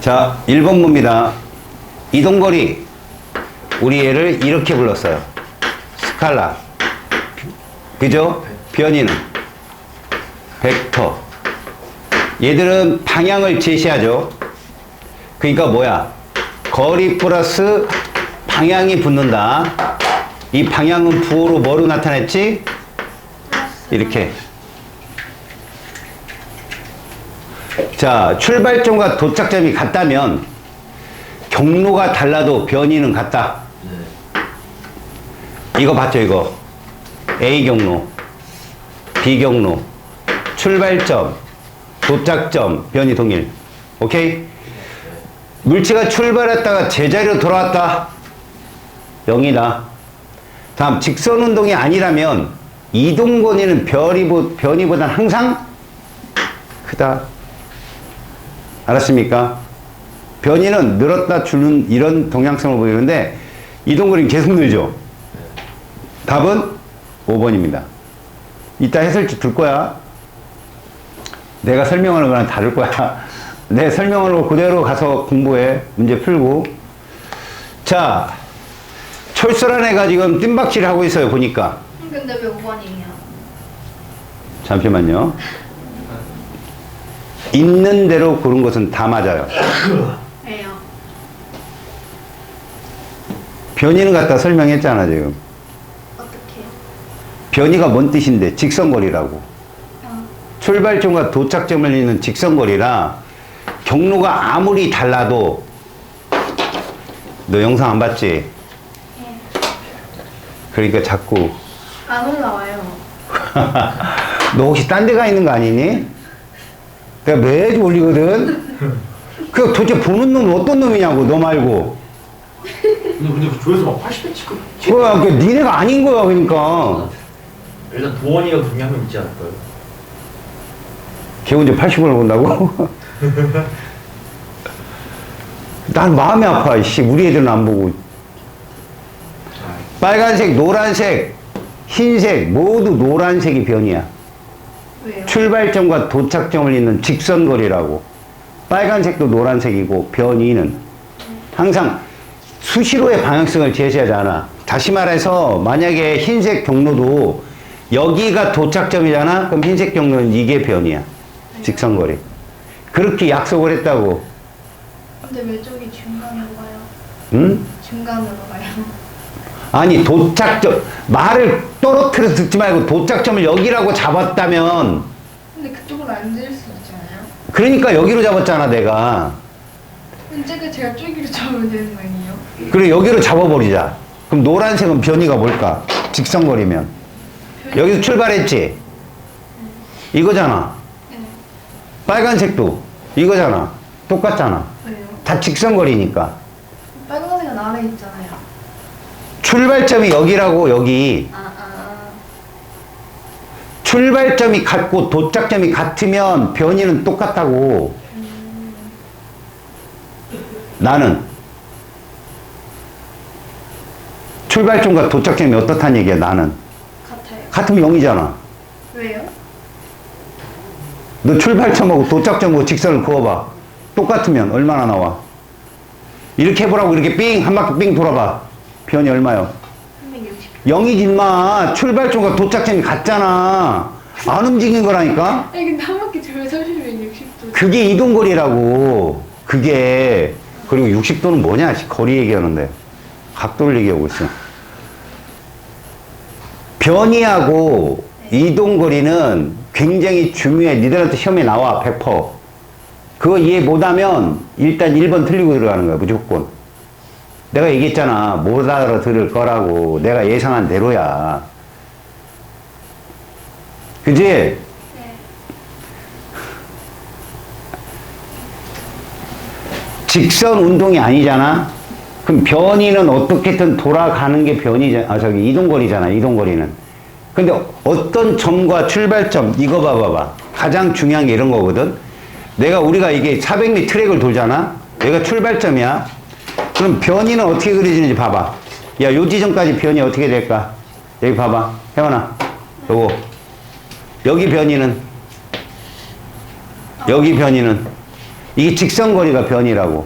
자, 1번 봅니다. 이동거리. 우리 얘를 이렇게 불렀어요. 스칼라. 그죠? 변이는 벡터. 얘들은 방향을 제시하죠. 그러니까 뭐야? 거리 플러스 방향이 붙는다. 이 방향은 부호로 뭐로 나타냈지? 이렇게. 자, 출발점과 도착점이 같다면 경로가 달라도 변이는 같다. 이거 봤죠, 이거? A 경로, B 경로, 출발점, 도착점, 변이 동일. 오케이? 물체가 출발했다가 제자리로 돌아왔다. 0이다. 다음, 직선 운동이 아니라면 이동 거리는 변이보단 항상 크다. 알았습니까? 변이는 늘었다 주는 이런 동향성을 보이는데 이동 거리는 계속 늘죠. 답은 5번입니다. 이따 해설지 줄 거야. 내가 설명하는 거랑 다를 거야. 내 설명하는 거 그대로 가서 공부해. 문제 풀고. 자, 철수란 애가 지금 뜀박질을 하고 있어요, 보니까. 근데 왜 5번이에요? 잠시만요. 있는 대로 고른 것은 다 맞아요. 왜요? 변이는 갖다 설명했잖아, 지금. 어떻게요? 변이가 뭔 뜻인데? 직선거리라고. 출발점과 도착점을 잇는 직선거리라 경로가 아무리 달라도 너 영상 안 봤지? 네. 그러니까 자꾸 안 올라와요. 너 혹시 딴 데 가 있는 거 아니니? 내가 매주 올리거든? 그 도대체 보는 놈은 어떤 놈이냐고, 너 말고. 근데 그 조회수 막 80회 찍고. 그거야, 그 니네가 아닌 거야, 그러니까. 일단 도원이가 동양은 있지 않을까요? 걔 언제 80원을 본다고? 난 마음이 아파, 씨. 우리 애들은 안 보고. 빨간색, 노란색, 흰색, 모두 노란색이 변이야. 왜요? 출발점과 도착점을 잇는 직선거리라고. 빨간색도 노란색이고 변이는 항상 수시로의 방향성을 제시하지 않아. 다시 말해서 만약에 흰색 경로도 여기가 도착점이잖아. 그럼 흰색 경로는 이게 변이야. 직선거리. 그렇게 약속을 했다고. 근데 왜 저기 중간으로 가요? 응? 중간으로 가요? 아니, 도착점, 말을 떨어뜨려 듣지 말고 도착점을 여기라고 잡았다면, 근데 그쪽으로 안 될 수 있잖아요. 그러니까 여기로 잡았잖아, 내가. 근데 제가 저기로 잡으면 되는 거 아니에요? 그래, 여기로 잡아버리자. 그럼 노란색은 변이가 뭘까? 직선거리면. 여기서 출발했지? 이거잖아. 네. 빨간색도 이거잖아. 똑같잖아. 왜요? 다 직선거리니까. 빨간색은 아래 있잖아요. 출발점이 여기라고, 여기. 출발점이 같고 도착점이 같으면 변이는 똑같다고. 나는 출발점과 도착점이 어떻다는 얘기야, 나는. 같아요. 같으면 0이잖아. 왜요? 너 출발점하고 도착점하고 직선을 그어봐. 똑같으면 얼마나 나와? 이렇게 해보라고. 이렇게 삥, 한 바퀴 삥 돌아봐. 변이 얼마요? 360. 0이지, 임마. 출발점과 도착점이 같잖아. 안 움직인 거라니까? 아니 근데 한 바퀴 돌면 360도. 그게 이동거리라고. 그게. 그리고 60도는 뭐냐? 거리 얘기하는데. 각도를 얘기하고 있어. 변이하고 이동거리는 굉장히 중요해. 니들한테 시험에 나와, 100%. 그거 이해 못하면 일단 1번 틀리고 들어가는 거야, 무조건. 내가 얘기했잖아. 못 알아들을 거라고. 내가 예상한 대로야. 그지? 네. 직선 운동이 아니잖아? 그럼 변이는 어떻게든 돌아가는 게 이동거리잖아, 이동거리는. 근데 어떤 점과 출발점, 이거 봐봐봐. 가장 중요한 게 이런 거거든? 우리가 이게 400m 트랙을 돌잖아? 여기가 출발점이야. 그럼 변이는 어떻게 그려지는지 봐봐. 야, 요 지점까지 변이 어떻게 될까? 여기 봐봐. 혜원아. 요거. 여기 변이는. 여기 변이는. 이게 직선거리가 변이라고.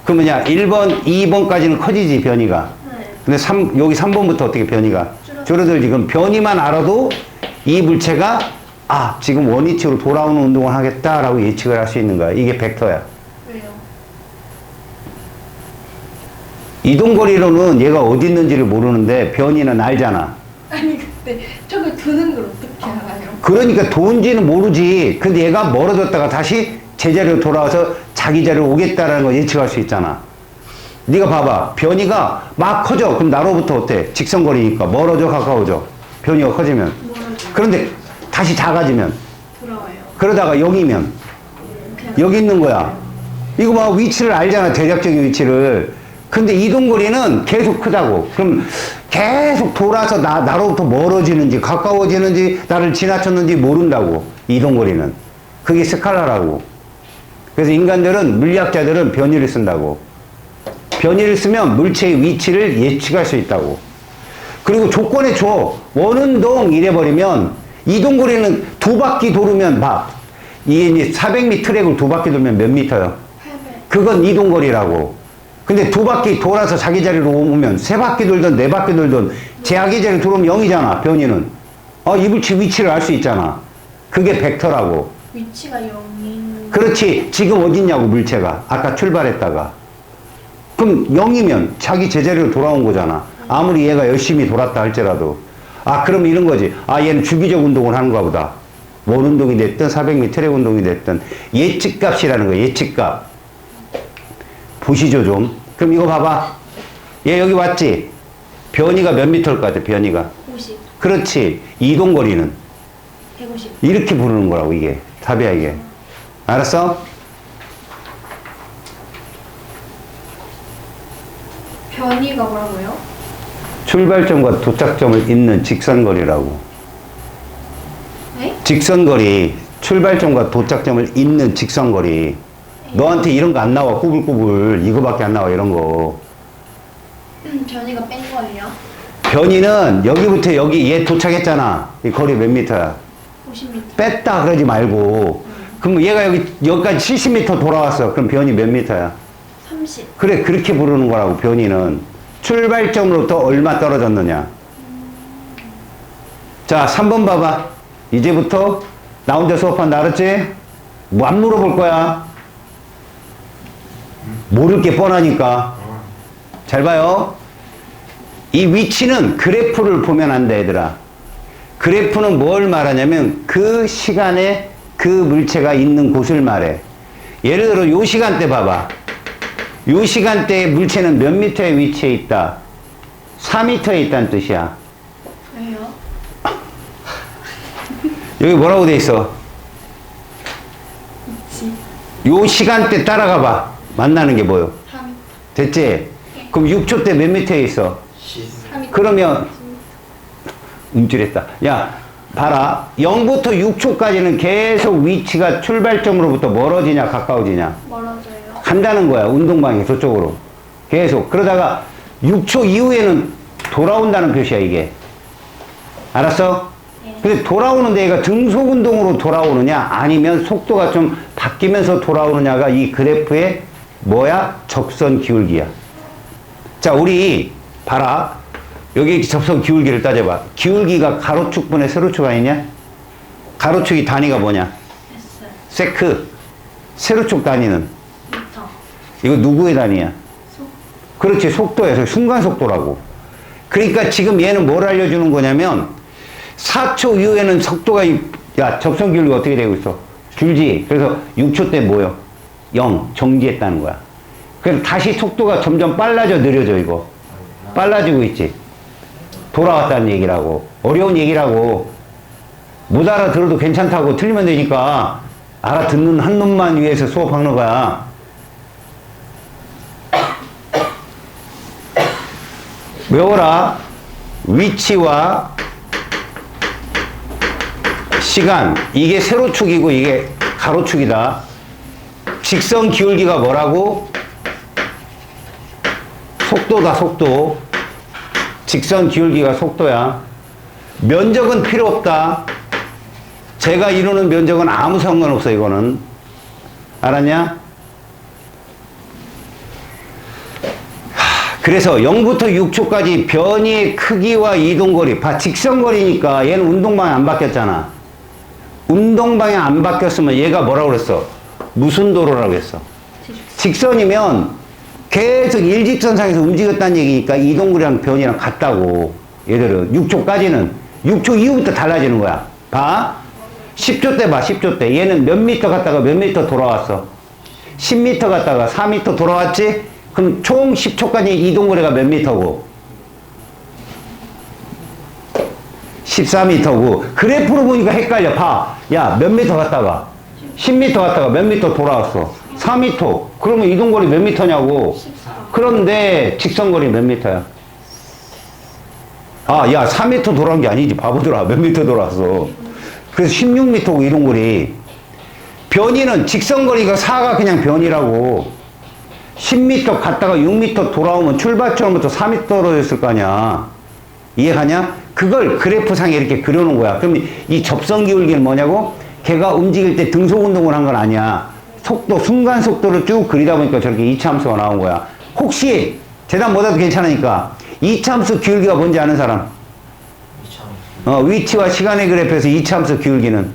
그 뭐냐, 1번, 2번까지는 커지지, 변이가. 네. 근데 여기 3번부터 어떻게 변이가? 줄어들지. 그럼 변이만 알아도 이 물체가, 아, 지금 원위치로 돌아오는 운동을 하겠다라고 예측을 할 수 있는 거야. 이게 벡터야. 왜요? 이동거리로는 얘가 어디 있는지를 모르는데 변이는 알잖아. 아니 근데 저거 도는 걸 어떻게 알아요? 그러니까 도인지는 모르지. 근데 얘가 멀어졌다가 다시 제자리로 돌아와서 자기 자리로 오겠다라는 걸 예측할 수 있잖아. 네가 봐봐. 변이가 막 커져. 그럼 나로부터 어때? 직선거리니까 멀어져, 가까워져. 변이가 커지면. 멀어져. 그런데 다시 작아지면. 돌아와요. 그러다가 여기면. 그냥 여기 있는 거야. 이거 봐. 위치를 알잖아. 대략적인 위치를. 근데 이동거리는 계속 크다고. 그럼 계속 돌아서 나로부터 멀어지는지 가까워지는지 나를 지나쳤는지 모른다고. 이동거리는. 그게 스칼라라고. 그래서 인간들은, 물리학자들은 변이를 쓴다고. 변이를 쓰면 물체의 위치를 예측할 수 있다고. 그리고 조건에 줘. 원운동 이래버리면 이동거리는 2바퀴 돌으면 막 이게 이제 400m 트랙을 2바퀴 돌면 몇 미터요? 800. 그건 이동거리라고. 근데 2바퀴 돌아서 자기 자리로 오면 3바퀴 돌든 4바퀴 돌든 자기 자리로 들어오면 0이잖아, 변이는. 이 물체 위치를 알 수 있잖아. 그게 벡터라고. 위치가 0인. 그렇지. 지금 어딨냐고, 물체가. 아까 출발했다가. 그럼 0이면 자기 제자리로 돌아온 거잖아. 아무리 얘가 열심히 돌았다 할지라도. 그럼 이런 거지. 얘는 주기적 운동을 하는가 보다. 원 운동이 됐든 400m 트랙 운동이 됐든 예측값이라는 거야. 예측값. 보시죠 좀. 그럼 이거 봐봐. 얘 여기 왔지? 변이가 몇 미터일 것 같아, 변이가? 50. 그렇지. 이동거리는 150. 이렇게 부르는 거라고, 이게. 답이야, 이게. 알았어? 변이가 뭐라고요? 출발점과 도착점을 잇는 직선거리라고. 네? 직선거리, 출발점과 도착점을 잇는 직선거리. 너한테 이런 거 안 나와, 꾸불꾸불. 이거밖에 안 나와, 이런 거. 변이가 뺀 거예요? 변이는 여기부터 여기 얘 도착했잖아. 이 거리 몇 미터야? 50m. 뺐다 그러지 말고. 그럼 얘가 여기까지 70m 돌아왔어. 그럼 변이 몇 미터야? 30. 그래, 그렇게 부르는 거라고, 변이는. 출발점으로부터 얼마 떨어졌느냐. 자, 3번 봐봐. 이제부터 나 혼자 수업한다, 알았지? 뭐 안 물어볼 거야. 모를 게 뻔하니까. 잘 봐요. 이 위치는 그래프를 보면 안 돼, 얘들아. 그래프는 뭘 말하냐면 그 시간에 그 물체가 있는 곳을 말해. 예를 들어 요 시간대 봐봐. 요 시간대에 물체는 몇 미터의 위치에 있다? 4미터에 있다는 뜻이야. 왜요? 여기 뭐라고 돼 있어? 있지. 요 시간대 따라가 봐. 만나는 게 뭐요? 3. 됐지? 그럼 6초 때 몇 미터에 있어? 3. 그러면 움찔했다. 야, 봐라. 0부터 6초까지는 계속 위치가 출발점으로부터 멀어지냐 가까워지냐 멀어져요. 간다는 거야. 운동방향 저쪽으로 계속. 그러다가 6초 이후에는 돌아온다는 표시야, 이게. 알았어? 네. 근데 돌아오는데 얘가 등속 운동으로 돌아오느냐 아니면 속도가 좀 바뀌면서 돌아오느냐가 이 그래프의 뭐야? 접선 기울기야. 자, 우리 봐라. 여기 접선 기울기를 따져봐. 기울기가 가로축분의 세로축 아니냐? 가로축이 단위가 뭐냐? S. 세크. 세로축 단위는? 미터. 이거 누구의 단위야? 속. 그렇지, 속도에서 순간 속도라고. 그러니까 지금 얘는 뭘 알려주는 거냐면 4초 이후에는 속도가 야, 접선 기울기가 어떻게 되고 있어? 줄지. 그래서 6초 때 뭐요? 0 정지했다는 거야. 그래서 다시 속도가 점점 빨라져, 느려져. 이거 빨라지고 있지. 돌아왔다는 얘기라고. 어려운 얘기라고. 못 알아들어도 괜찮다고. 틀리면 되니까 알아듣는 한 놈만 위해서 수업하는 거야. 외워라. 위치와 시간, 이게 세로축이고 이게 가로축이다. 직선 기울기가 뭐라고? 속도다, 속도. 직선 기울기가 속도야. 면적은 필요 없다. 제가 이루는 면적은 아무 상관없어, 이거는. 알았냐? 그래서 0부터 6초까지 변이의 크기와 이동거리, 직선거리니까 얘는 운동방향 안 바뀌었잖아. 운동방향 안 바뀌었으면 얘가 뭐라고 그랬어? 무슨 도로라고 했어? 직선이면 계속 일직선상에서 움직였다는 얘기니까 이동거리랑 변이랑 같다고. 얘들은 6초까지는 6초 이후부터 달라지는 거야. 봐. 10초 때 봐. 10초 때. 얘는 몇 미터 갔다가 몇 미터 돌아왔어. 10m 갔다가 4m 돌아왔지? 그럼 총 10초까지 이동거리가 몇 미터고? 14m고. 그래프로 보니까 헷갈려. 봐. 야, 몇 미터 갔다가 10m 갔다가 몇 미터 돌아왔어? 4m. 그러면 이동거리 몇 미터냐고? 그런데 직선거리 몇 미터야? 아, 야, 4m 돌아온 게 아니지. 바보들아. 몇 미터 돌아왔어? 그래서 16m고 이동거리. 변이는 직선거리가 4가 그냥 변이라고. 10m 갔다가 6m 돌아오면 출발점부터 4m로 됐을 거 아니야. 이해가냐? 그걸 그래프상에 이렇게 그려놓은 거야. 그럼 이 접선 기울기는 뭐냐고? 걔가 움직일 때 등속 운동을 한 건 아니야. 속도, 순간 속도를 쭉 그리다 보니까 저렇게 이차함수가 나온 거야. 혹시 대답 못해도 괜찮으니까 이차함수 기울기가 뭔지 아는 사람? 위치와 시간의 그래프에서 이차함수 기울기는?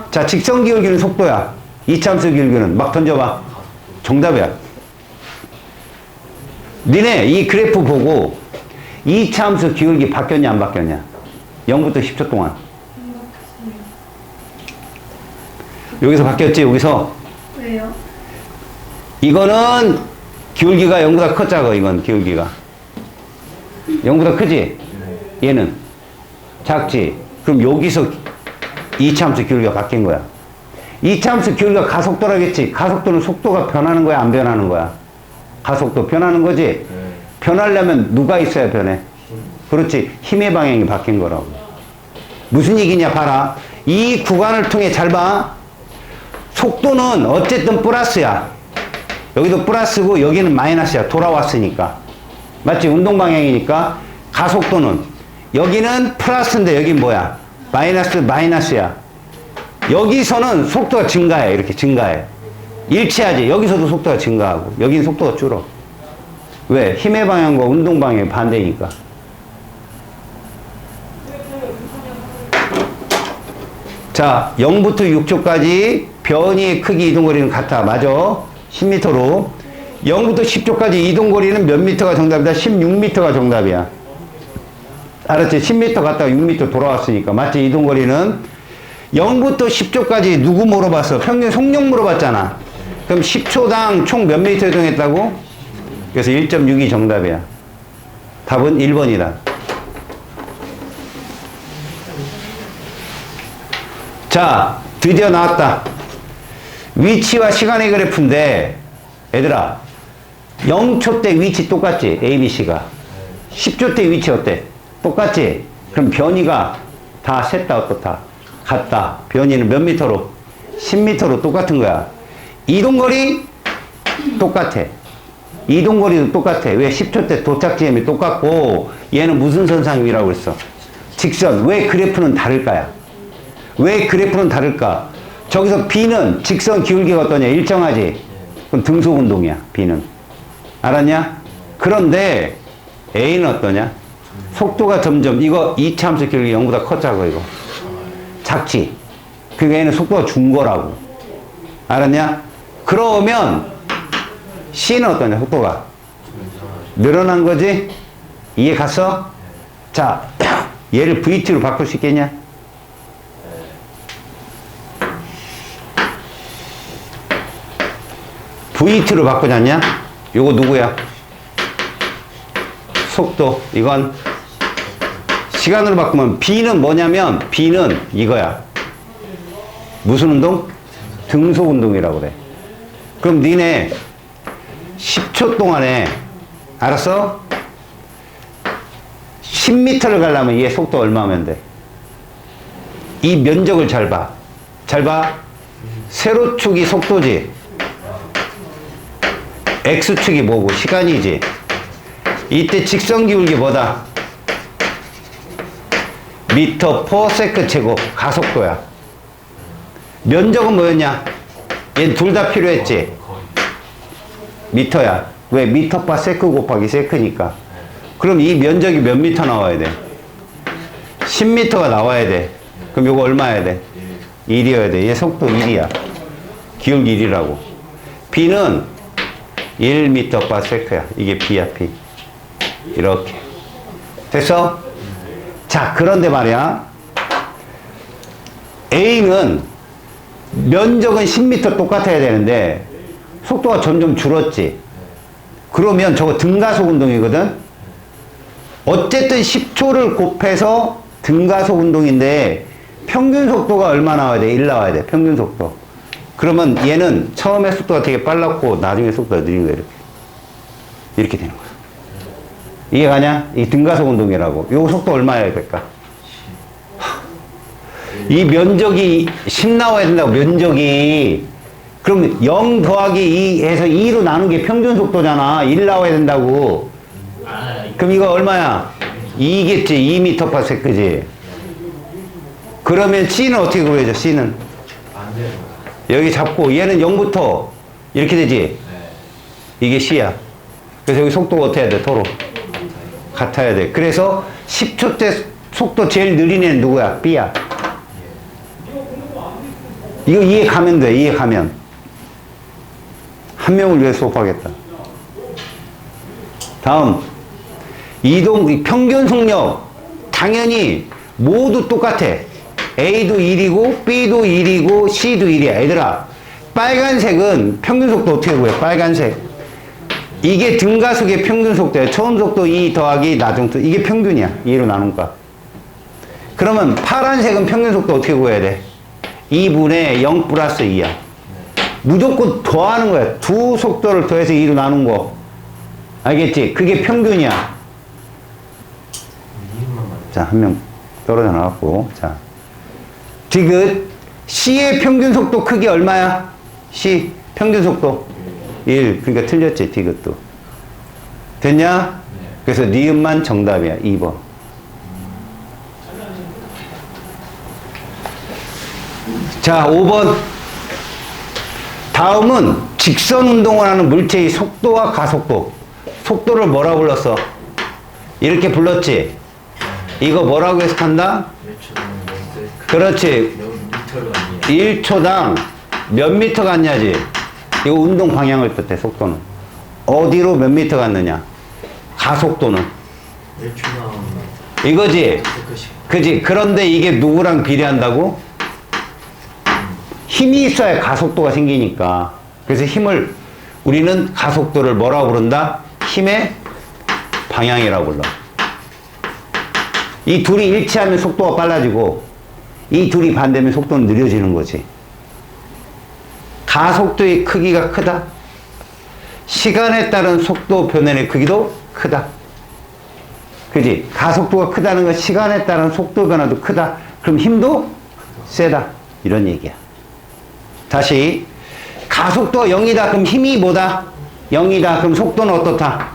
자, 직선 기울기는 속도야. 이차함수 기울기는 막 던져봐. 정답이야. 니네 이 그래프 보고 이차함수 기울기 바뀌었냐 안 바뀌었냐? 0부터 10초 동안. 여기서 바뀌었지? 여기서? 왜요? 이거는 기울기가 0보다 컸자고. 이건 기울기가 0보다 크지? 얘는 작지? 그럼 여기서 이차함수 기울기가 바뀐 거야. 이차함수 기울기가 가속도라겠지? 가속도는 속도가 변하는 거야 안 변하는 거야? 가속도 변하는 거지? 변하려면 누가 있어야 변해? 그렇지. 힘의 방향이 바뀐 거라고. 무슨 얘기냐 봐라. 이 구간을 통해 잘 봐. 속도는 어쨌든 플러스야. 여기도 플러스고 여기는 마이너스야. 돌아왔으니까. 맞지? 운동 방향이니까. 가속도는 여기는 플러스인데 여긴 뭐야? 마이너스야. 여기서는 속도가 증가해. 이렇게 증가해. 일치하지. 여기서도 속도가 증가하고 여기는 속도가 줄어. 왜? 힘의 방향과 운동 방향이 반대니까. 자, 0부터 6초까지 변이의 크기 이동거리는 같아. 맞아. 10m로. 0부터 10초까지 이동거리는 몇 미터가 정답이다? 16m가 정답이야. 알았지? 10m 갔다가 6m 돌아왔으니까. 맞지? 이동거리는 0부터 10초까지 누구 물어봤어? 평균 속력 물어봤잖아. 그럼 10초당 총 몇 미터 이동했다고? 그래서 1.6이 정답이야. 답은 1번이다. 자, 드디어 나왔다. 위치와 시간의 그래프인데, 얘들아, 0초 때 위치 똑같지? A, B, C가. 10초 때 위치 어때? 똑같지? 그럼 변이가 다 셋 다 어떻다? 같다. 변이는 몇 미터로? 10m로 똑같은 거야. 이동거리 똑같아. 이동거리도 똑같아. 왜? 10초 때 도착 지점이 똑같고 얘는 무슨 선상이라고 했어? 직선. 왜 그래프는 다를까요? 왜 그래프는 다를까? 저기서 B는 직선 기울기가 어떠냐? 일정하지? 그럼 등속 운동이야. B는. 알았냐? 그런데 A는 어떠냐? 속도가 점점 이거 이차함수 기울기 0보다 컸자고 이거. 작지? 그러니까 얘는 속도가 준 거라고. 알았냐? 그러면 C는 어떠냐? 속도가 늘어난 거지? 이해 갔어? 자, 얘를 VT로 바꿀 수 있겠냐? VT로 바꾸자냐? 요거 누구야? 속도. 이건 시간으로 바꾸면 B는 뭐냐면 B는 이거야. 무슨 운동? 등속 운동이라고 그래. 그럼 니네 10초 동안에 알았어? 10m를 가려면 얘 속도 얼마면 돼? 이 면적을 잘 봐. 잘 봐. 세로축이 속도지. X축이 뭐고? 시간이지. 이때 직선 기울기 뭐다? 미터 퍼 세컨 제곱 가속도야. 면적은 뭐였냐? 얘 둘 다 필요했지. 미터야. 왜? 미터/파 세크 곱하기 세크니까. 그럼 이 면적이 몇 미터 나와야 돼? 10m가 나와야 돼. 그럼 이거 얼마야 돼? 1이어야 돼. 얘 속도 1이야. 기울기 1이라고. B는 1m/s 야. 이게 B야, B. 이렇게. 됐어? 자, 그런데 말이야. A는 면적은 10m 똑같아야 되는데 속도가 점점 줄었지. 그러면 저거 등가속 운동이거든? 어쨌든 10초를 곱해서 등가속 운동인데 평균 속도가 얼마 나와야 돼? 1 나와야 돼. 평균 속도. 그러면 얘는 처음에 속도가 되게 빨랐고 나중에 속도가 느린 거야. 이렇게 되는 거야. 이해가냐? 이 등가속 운동이라고. 요 속도 얼마여야 될까? 이 면적이 10 나와야 된다고. 면적이. 그럼 0 더하기 2 해서 2로 나눈 게 평균 속도잖아. 1 나와야 된다고. 그럼 이거 얼마야? 2겠지. 2m/s 그지? 그러면 C는 어떻게 구해져? C는 여기 잡고 얘는 0부터 이렇게 되지? 이게 C야. 그래서 여기 속도가 어떻게 해야 돼? 서로 같아야 돼. 그래서 10초째 속도 제일 느린 애는 누구야? B야. 이거 이해 가면 돼. 이해 가면. 한 명을 위해 수업하겠다. 다음. 이동, 평균 속력. 당연히 모두 똑같아. A도 1이고, B도 1이고, C도 1이야. 얘들아, 빨간색은 평균 속도 어떻게 구해? 빨간색. 이게 등가속의 평균 속도야. 처음 속도 2 더하기 나중 속도. 이게 평균이야. 2로 나눈 거. 그러면 파란색은 평균 속도 어떻게 구해야 돼? 2분의 0 플러스 2야. 무조건 더하는 거야. 두 속도를 더해서 2로 나눈 거. 알겠지? 그게 평균이야. 자, 한 명 떨어져 나왔고. 자. 디귿. C의 평균 속도 크기 얼마야? C. 평균 속도. 1. 그러니까 틀렸지, 디귿도. 됐냐? 그래서 니은만 정답이야. 2번. 자, 5번. 다음은 직선 운동을 하는 물체의 속도와 가속도. 속도를 뭐라 불렀어? 이렇게 불렀지? 이거 뭐라고 해석한다? 그렇지. 1초당 몇 미터 갔냐지? 이거 운동 방향을 뜻해, 속도는. 어디로 몇 미터 갔느냐? 가속도는. 이거지? 그지? 그런데 이게 누구랑 비례한다고? 힘이 있어야 가속도가 생기니까. 그래서 힘을, 우리는 가속도를 뭐라고 부른다? 힘의 방향이라고 불러. 이 둘이 일치하면 속도가 빨라지고, 이 둘이 반대면 속도는 느려지는 거지. 가속도의 크기가 크다. 시간에 따른 속도 변화의 크기도 크다. 그지? 가속도가 크다는 건 시간에 따른 속도 변화도 크다. 그럼 힘도 세다. 이런 얘기야. 다시. 가속도가 0이다. 그럼 힘이 뭐다? 0이다. 그럼 속도는 어떻다?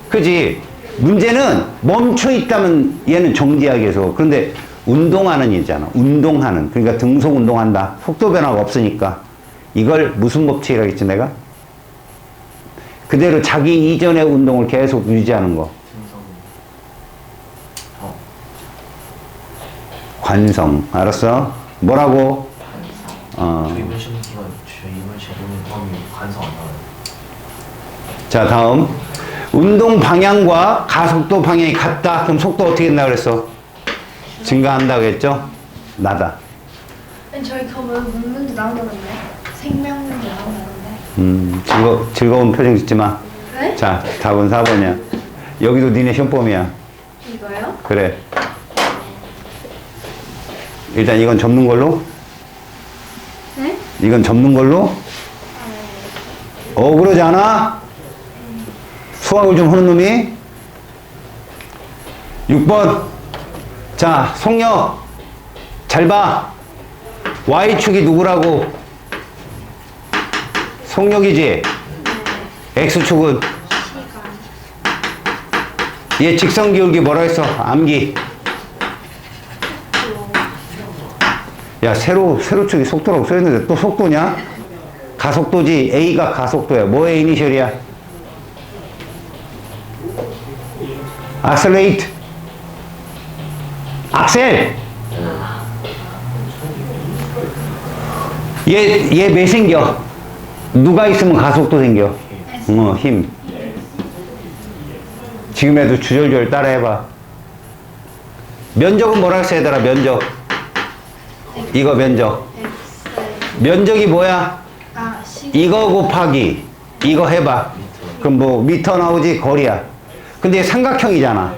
그지? 문제는 멈춰 있다면 얘는 정지하게 해서. 그런데 운동하는 이잖아. 운동하는. 그러니까 등속 운동한다. 속도 변화가 없으니까. 이걸 무슨 법칙이라고 했지 내가? 그대로 자기 이전의 운동을 계속 유지하는 거. 관성. 알았어? 뭐라고? 이번 시험은 포함이 관성 안 나와요. 자, 다음. 운동 방향과 가속도 방향이 같다. 그럼 속도 어떻게 된다 그랬어? 증가한다고 했죠? 나다. 저희 그거 문제 나온다던데. 생명 문제 나온다던데. 즐거운 표정 짓지 마. 네? 자, 답은 4번이야. 여기도 니네 시험범위야. 이거요? 그래. 일단 이건 접는 걸로. 네? 이건 접는 걸로. 그러지 않아? 수학을 좀 하는 놈이. 6번. 자, 속력. 잘 봐. Y축이 누구라고? 속력이지? X축은? 얘 직선 기울기 뭐라 했어? 암기. 야, 세로축이 속도라고 써있는데 또 속도냐? 가속도지. A가 가속도야. 뭐의 이니셜이야? accelerate. 악셀. 얘 왜 생겨? 누가 있으면 가속도 생겨. 힘. 지금에도 주절주절 따라해봐. 면적은 뭐라 했어, 얘들아, 면적. 이거 면적. 면적이 뭐야? 이거 곱하기 이거 해봐. 그럼 뭐 미터 나오지, 거리야. 근데 얘 삼각형이잖아.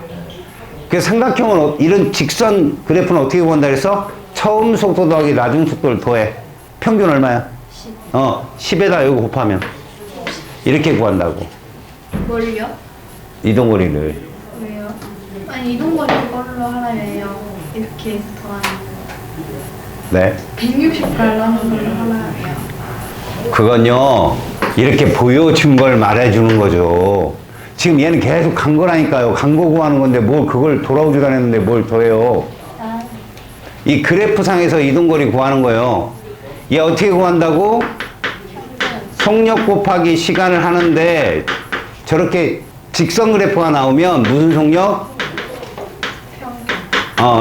그 삼각형은 이런 직선 그래프는 어떻게 구한다 그랬어? 처음 속도 더하기 나중 속도를 더해. 평균 얼마야? 10에다 이거 곱하면 이렇게 구한다고. 뭘요? 이동거리를. 왜요? 아니 이동거리 그걸로 하나예요. 이렇게 더하는 네. 160 갈라는 걸로 하나예요. 그건요, 이렇게 보여준 걸 말해주는 거죠. 지금 얘는 계속 간 거라니까요. 간 거 구하는 건데 뭘 그걸 돌아오지도 않았는데 뭘 더해요. 이 그래프상에서 이동거리 구하는 거예요. 얘 어떻게 구한다고? 속력 곱하기 시간을 하는데 저렇게 직선 그래프가 나오면 무슨 속력?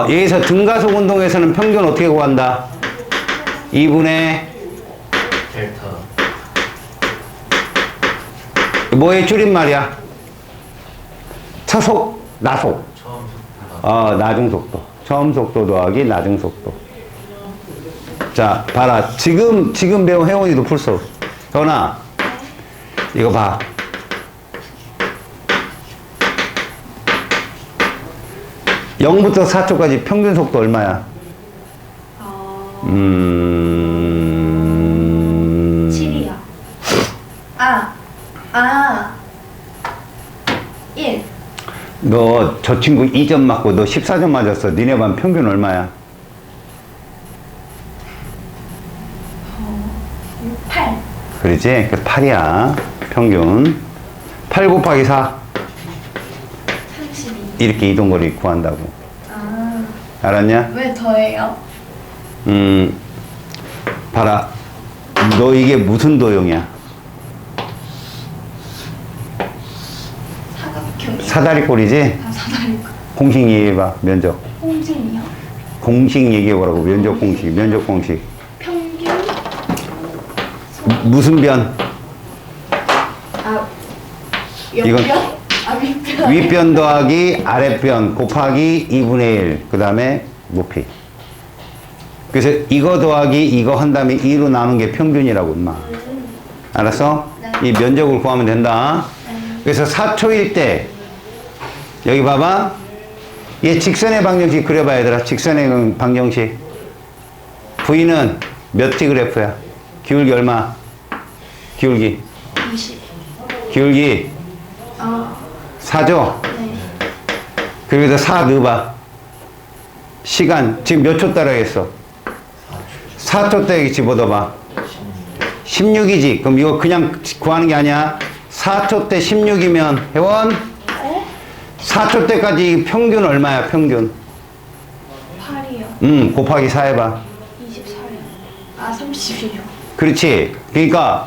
여기서 등가속 운동에서는 평균 어떻게 구한다? 2분의 델타. 뭐의 줄임말이야? 차속, 나속. 처음 속도가. 나중 속도. 처음 속도 더하기 나중 속도. 자, 봐라. 지금 배운 혜원이도 풀써. 혜원아, 이거 봐. 0부터 4초까지 평균 속도 얼마야? 7이요. 1. 너 저 친구 2점 맞고 너 14점 맞았어. 니네 반 평균 얼마야? 8. 그러지? 그 8이야. 평균. 8 곱하기 4. 32. 이렇게 이동거리 구한다고. 알았냐? 왜 더해요? 봐라. 너 이게 무슨 도형이야? 사각형. 사다리꼴이지? 사다리. 공식 얘기해봐. 면적. 홍진이요? 공식 얘기해보라고. 면적 공식. 면적 공식. 평균. 무슨 변? 옆변? 이건- 윗변. 윗변 더하기 아랫변 곱하기 2분의 1. 그 다음에 높이. 그래서 이거 더하기 이거 한 다음에 2로 나눈 게 평균이라고, 임마. 알았어? 네. 이 면적을 구하면 된다. 그래서 4초일 때, 여기 봐봐. 얘 직선의 방정식 그려봐, 얘들아. 직선의 방정식. V는 몇 T 그래프야? 기울기 얼마? 기울기. 20. 기울기 4죠? 네. 그리고 4 넣어봐. 시간, 지금 몇 초 따라겠어? 4초 때 집어넣어봐. 16이지. 그럼 이거 그냥 구하는 게 아니야. 4초 때 16이면, 회원? 4초 때까지 평균 얼마야, 평균? 8이요. 곱하기 4 해봐. 24요. 30이요. 그렇지. 그러니까,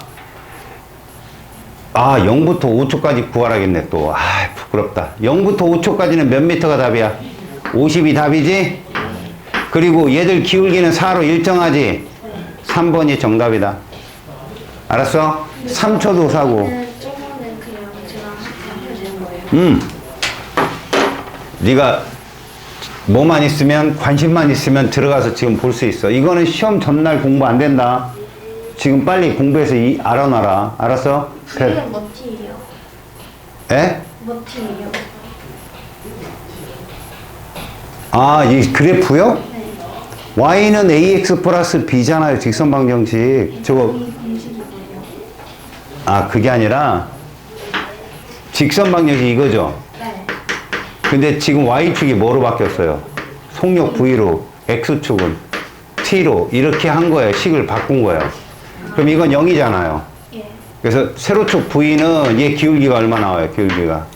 0부터 5초까지 구하라겠네, 또. 부끄럽다. 0부터 5초까지는 몇 미터가 답이야? 50이 답이지? 그리고 얘들 기울기는 4로 일정하지? 3번이 정답이다. 알았어? 3초도 사고. 저번에 그냥 제가 하면 되는 거예요. 네가 뭐만 있으면, 관심만 있으면 들어가서 지금 볼 수 있어. 이거는 시험 전날 공부 안 된다. 지금 빨리 공부해서 알아놔라. 알았어? 그게 몇 T예요? 에? 몇 T예요? 이 그래프요? 네. y는 ax 플러스 b잖아요. 직선 방정식. 저거, 이 공식이 뭐예요? 그게 아니라, 직선 방정식 이거죠? 네. 근데 지금 y축이 뭐로 바뀌었어요? 속력 v로, x축은 t로, 이렇게 한 거예요. 식을 바꾼 거예요. 그럼 이건 0이잖아요. 예. 그래서 세로축 v는 얘 기울기가 얼마 나와요? 기울기가.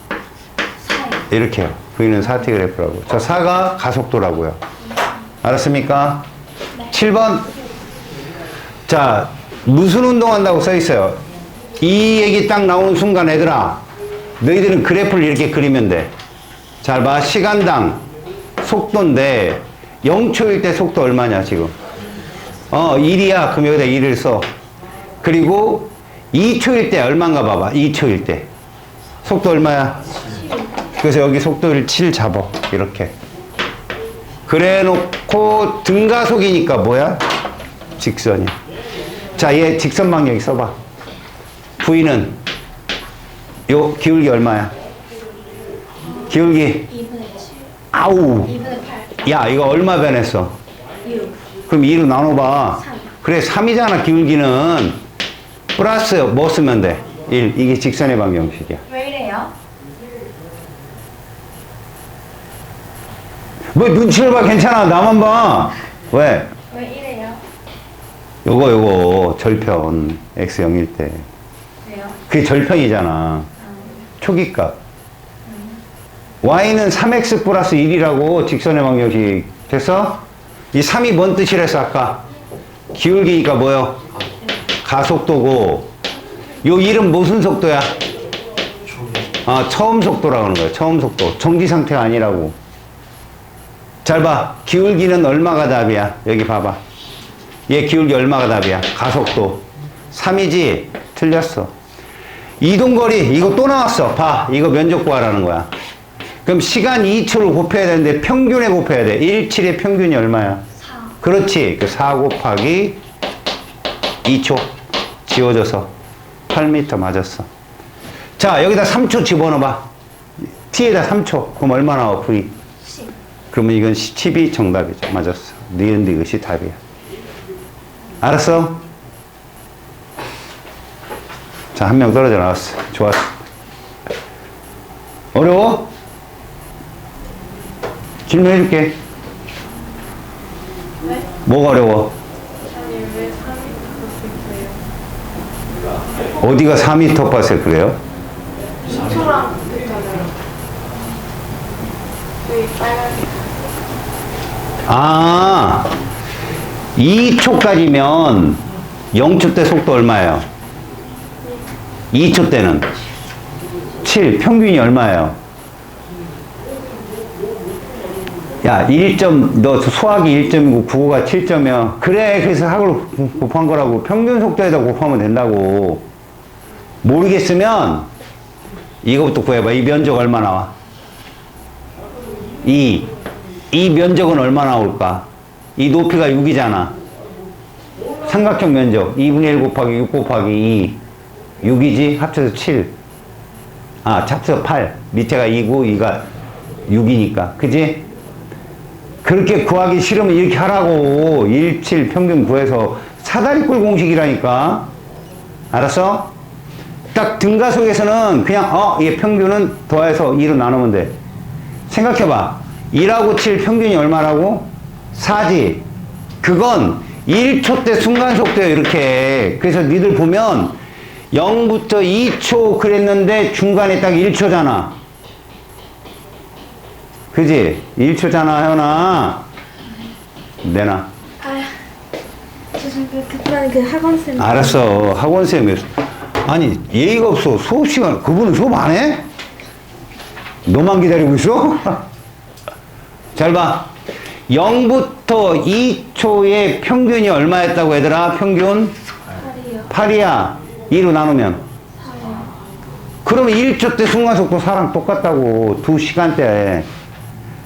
4요. 이렇게요. v는 4t 그래프라고. 저 4가 가속도라고요. 알았습니까? 7번. 자, 무슨 운동한다고 써 있어요? 이 얘기 딱 나오는 순간, 얘들아, 너희들은 그래프를 이렇게 그리면 돼. 잘 봐. 시간당 속도인데 0초일 때 속도 얼마냐 지금? 1이야. 그럼 여기다 1을 써. 그리고 2초일 때 얼마인가 봐봐. 2초일 때 속도 얼마야? 그래서 여기 속도를 7 잡아. 이렇게. 그래 놓고 등가속이니까 뭐야? 직선이야. 자, 얘 직선 방향 써봐. V는 요 기울기 얼마야? 기울기 2분의 7. 아우 2분의 8. 야 이거 얼마 변했어? 6. 그럼 2로 나눠봐. 3. 그래 3이잖아. 기울기는 플러스 뭐 쓰면 돼? 1. 이게 직선의 방정식이야. 왜 이래요? 뭐 눈치를 봐. 괜찮아. 나만 봐. 왜? 왜 이래요? 요거 절편 x 0일 때 왜요? 그게 절편이잖아. 초기값. y는 3x 플러스 1이라고 직선의 방정식 됐어? 이 3이 뭔 뜻이랬어 아까? 기울기니까 뭐요? 가속도고 요 1은 무슨 속도야? 처음 속도라고 하는 거야. 처음 속도. 정지 상태가 아니라고. 잘 봐. 기울기는 얼마가 답이야? 여기 봐봐. 얘 기울기 얼마가 답이야? 가속도. 3이지? 틀렸어. 이동거리 이거 또 나왔어. 봐. 이거 면적 구하라는 거야. 그럼 시간 2초를 곱해야 되는데 평균에 곱해야 돼. 17의 평균이 얼마야? 4. 그렇지. 그 4 곱하기 2초 지워져서 8m 맞았어. 자, 여기다 3초 집어넣어봐. t에다 3초. 그럼 얼마 나와? v. 10. 그러면 이건 10이 정답이죠. 맞았어. 니은디 그것이 답이야. 알았어? 자, 한 명 떨어져 나왔어. 좋았어. 어려워? 질문해줄게. 네? 뭐가 어려워? 아니 왜 3m 컸을 어디가 4m 빠세 그래요? 2초랑 붙었잖아요. 여기 빨간색. 아, 2초까지면 0초 때 속도 얼마예요? 2초 때는 7, 평균이 얼마예요? 야, 1점, 너 수학이 1점이고 국어가 7점이야. 그래, 그래서 학을 곱한 거라고. 평균 속도에다 곱하면 된다고. 모르겠으면 이거부터 구해봐. 이 면적 얼마 나와? 2. 이 면적은 얼마 나올까? 이 높이가 6이잖아. 삼각형 면적 2분의 1 곱하기 6 곱하기 2 6이지? 합쳐서 7. 합쳐서 8. 밑에가 2고 2가 6이니까. 그지? 그렇게 구하기 싫으면 이렇게 하라고. 1, 7 평균 구해서 사다리꼴 공식이라니까. 알았어? 딱 등가속에서는 그냥 얘 평균은 더해서 2로 나누면 돼. 생각해봐. 2하고 7 평균이 얼마라고? 4지. 그건 1초 때 순간속도야 이렇게. 그래서 니들 보면 0부터 2초 그랬는데 중간에 딱 1초잖아. 그지? 1초잖아 현아. 내놔. 저 급한 그 학원쌤. 알았어. 학원쌤이 아니 예의가 없어. 수업 시간 그분은 수업 안 해? 너만 기다리고 있어? 잘 봐. 0부터 2초의 평균이 얼마였다고 얘들아? 평균 8이요. 8이야. 2로 나누면 4요. 그러면 1초 때 순간속도 4랑 똑같다고. 2시간대에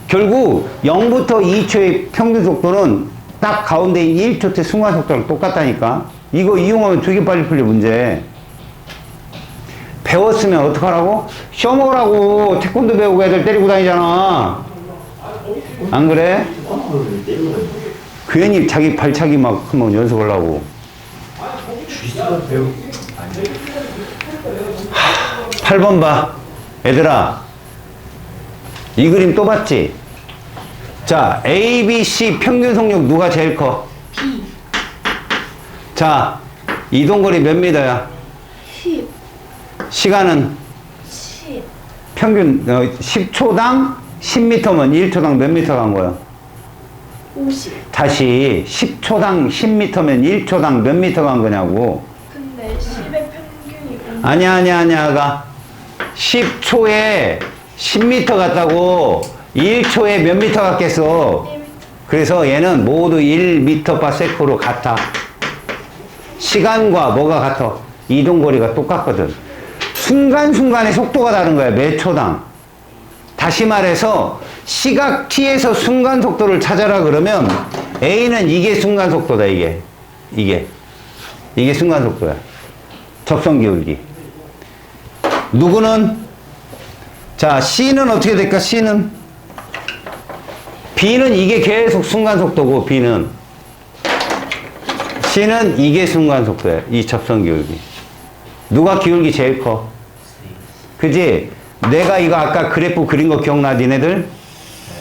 결국 0부터 2초의 평균 속도는 딱 가운데인 1초 때 순간속도랑 똑같다니까. 이거 이용하면 되게 빨리 풀려 문제. 배웠으면 어떡하라고? 시험 오라고. 태권도 배우고 애들 때리고 다니잖아. 안 그래? 괜히 자기 발차기 막 한번 연습하려고. 주짓수가 배우 8번 봐. 얘들아. 이 그림 또 봤지? 자, A, B, C 평균 속력 누가 제일 커? B. 자, 이동거리 몇 미터야? 10. 시간은 10. 평균 10초당 10m면 1초당 몇 미터 간 거야? 50. 다시 10초당 10m면 1초당 몇 미터 간 거냐고. 근데 10의 평균이 50. 아니야. 가 10초에 10m 같다고 1초에 몇 미터 같겠어? 그래서 얘는 모두 1m/s로 같아. 시간과 뭐가 같아? 이동거리가 똑같거든. 순간순간의 속도가 다른 거야. 몇 초당. 다시 말해서 시각 t에서 순간 속도를 찾아라 그러면 a는 이게 순간 속도다. 이게 순간 속도야. 접선 기울기. 누구는? 자, C는 어떻게 될까? C는 B는 이게 계속 순간 속도고 B는 C는 이게 순간 속도야. 이 접선 기울기. 누가 기울기 제일 커? 그지? 내가 이거 아까 그래프 그린 거 기억나? 니네들?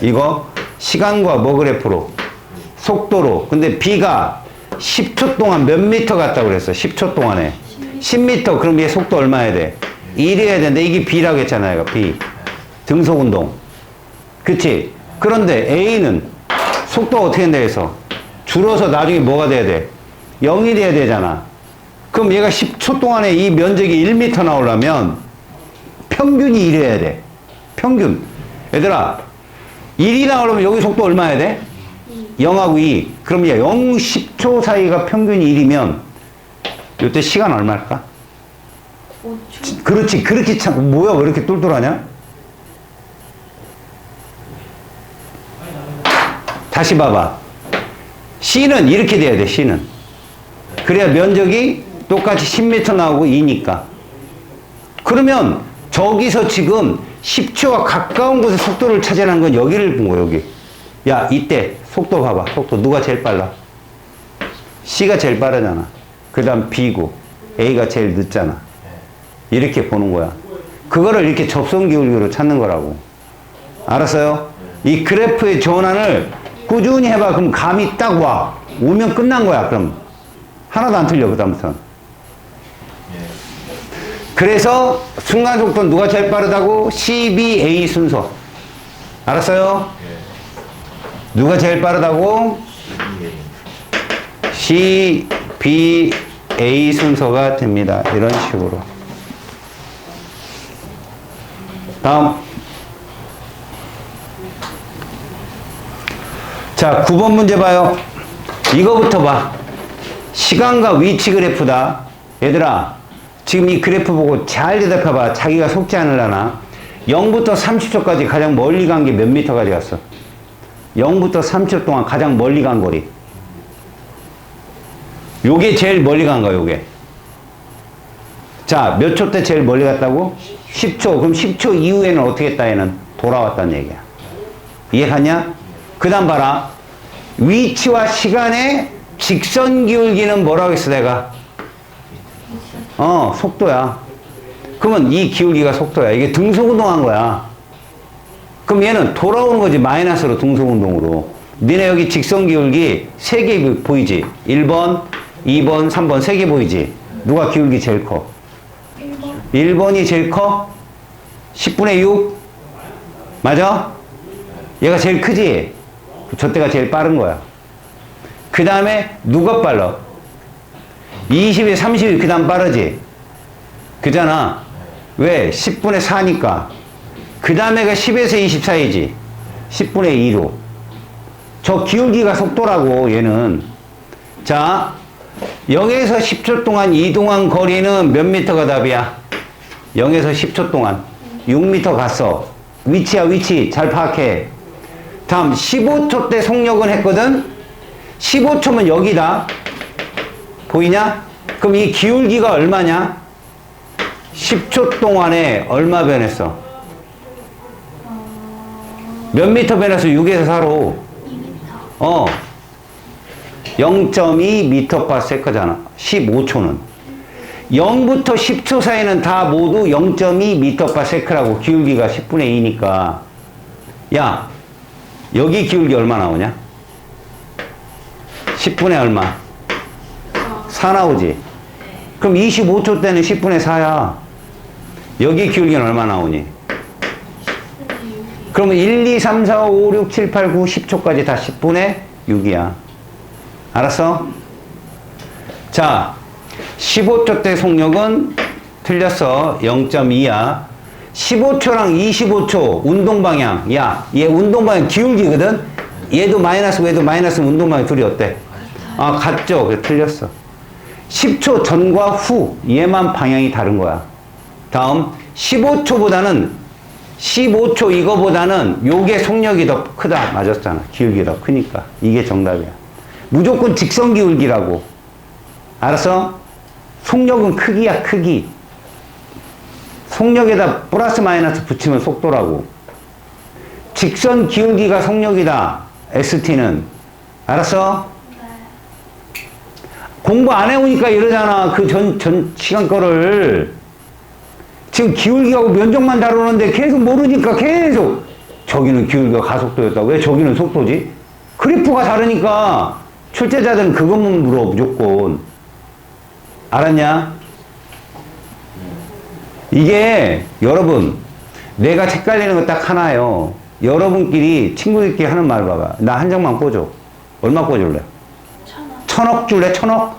이거 시간과 뭐 그래프로? 속도로. 근데 B가 10초 동안 몇 미터 갔다고 그랬어? 10초 동안에 10미터. 그럼 얘 속도 얼마 해야 돼? 1 해야 되는데 이게 B라고 했잖아요. 이거 B. 등속운동. 그치? 그런데 A는 속도가 어떻게 된다 해서 줄어서 나중에 뭐가 돼야 돼? 0이 돼야 되잖아. 그럼 얘가 10초 동안에 이 면적이 1m 나오려면 평균이 1 해야 돼. 평균. 얘들아, 1이 나오려면 여기 속도 얼마 해야 돼? 0하고 2. 그럼 얘 0, 10초 사이가 평균이 1이면 이때 시간 얼마일까? 5초. 그렇지. 그렇게 참, 뭐야, 왜 이렇게 똘똘하냐? 다시 봐봐. C는 이렇게 돼야 돼, C는. 그래야 면적이 똑같이 10m 나오고 2니까. 그러면 저기서 지금 10초와 가까운 곳에 속도를 찾아낸 건 여기를 본 거야, 여기. 야, 이때 속도 봐봐. 속도 누가 제일 빨라? C가 제일 빠르잖아. 그 다음 B고 A가 제일 늦잖아. 이렇게 보는 거야. 그거를 이렇게 접선 기울기로 찾는 거라고. 알았어요? 이 그래프의 전환을 꾸준히 해봐. 그럼 감이 딱 와. 오면 끝난 거야. 그럼 하나도 안 틀려. 그 다음부터는. 그래서 순간속도 누가 제일 빠르다고? C, B, A 순서. 알았어요? 누가 제일 빠르다고? C, B, A 순서가 됩니다. 이런 식으로. 다음. 자, 9번 문제 봐요. 이거부터 봐. 시간과 위치 그래프다. 얘들아, 지금 이 그래프 보고 잘 대답해봐. 자기가 속지 않으려나. 0부터 30초까지 가장 멀리 간 게 몇 미터까지 갔어? 0부터 30초 동안 가장 멀리 간 거리. 요게 제일 멀리 간 거야, 요게. 자, 몇 초 때 제일 멀리 갔다고? 10초. 그럼 10초 이후에는 어떻게 했다, 얘는? 돌아왔다는 얘기야. 이해 갔냐? 그 다음 봐라. 위치와 시간의 직선 기울기는 뭐라고 했어, 내가? 속도야. 그러면 이 기울기가 속도야. 이게 등속운동한 거야. 그럼 얘는 돌아오는 거지. 마이너스로 등속운동으로. 니네 여기 직선 기울기 3개 보이지? 1번, 2번, 3번 3개 보이지? 누가 기울기 제일 커? 1번. 1번이 제일 커? 10분의 6? 맞아? 얘가 제일 크지? 저때가 제일 빠른 거야. 그 다음에 누가 빨라? 20에 30이 그 다음 빠르지? 그잖아. 왜? 10분의 4니까. 그 다음에가 10에서 20 사이지. 10분의 2로. 저 기울기가 속도라고, 얘는. 자, 0에서 10초 동안 이동한 거리는 몇 미터가 답이야? 0에서 10초 동안 6미터 갔어. 위치야, 위치. 잘 파악해. 다음 15초 때 속력은 했거든. 15초면 여기다. 보이냐? 그럼 이 기울기가 얼마냐? 10초 동안에 얼마 변했어? 몇 미터 변했어? 6에서 4로. 0.2 미터/s잖아. 15초는. 0부터 10초 사이는 다 모두 0.2 미터/s라고. 기울기가 10분의 2니까. 야, 여기 기울기 얼마 나오냐? 10분의 얼마? 4 나오지? 그럼 25초 때는 10분의 4야. 여기 기울기는 얼마 나오니? 그러면 1, 2, 3, 4, 5, 6, 7, 8, 9, 10초까지 다 10분의 6이야. 알았어? 자, 15초 때 속력은 틀렸어. 0.2야. 15초랑 25초 운동 방향. 야, 얘 운동 방향 기울기거든? 얘도 마이너스, 얘도 마이너스 운동 방향 둘이 어때? 아, 같죠? 그래, 틀렸어. 10초 전과 후, 얘만 방향이 다른 거야. 다음, 15초 이거보다는 요게 속력이 더 크다. 맞았잖아. 기울기 더 크니까. 이게 정답이야. 무조건 직선 기울기라고. 알았어? 속력은 크기야, 크기. 속력에다 플러스 마이너스 붙이면 속도라고. 직선 기울기가 속력이다. ST는. 알았어? 공부 안 해오니까 이러잖아. 그 전 시간 거를. 지금 기울기하고 면적만 다루는데 계속 모르니까 계속 저기는 기울기가 가속도였다. 왜 저기는 속도지? 그래프가 다르니까 출제자들은 그것만 물어 무조건. 알았냐? 이게 여러분 내가 헷갈리는 거 딱 하나요. 여러분끼리 친구들끼리 하는 말 봐봐. 나 한 장만 꽂아. 얼마 꽂을래? 1,000억 줄래? 1,000억?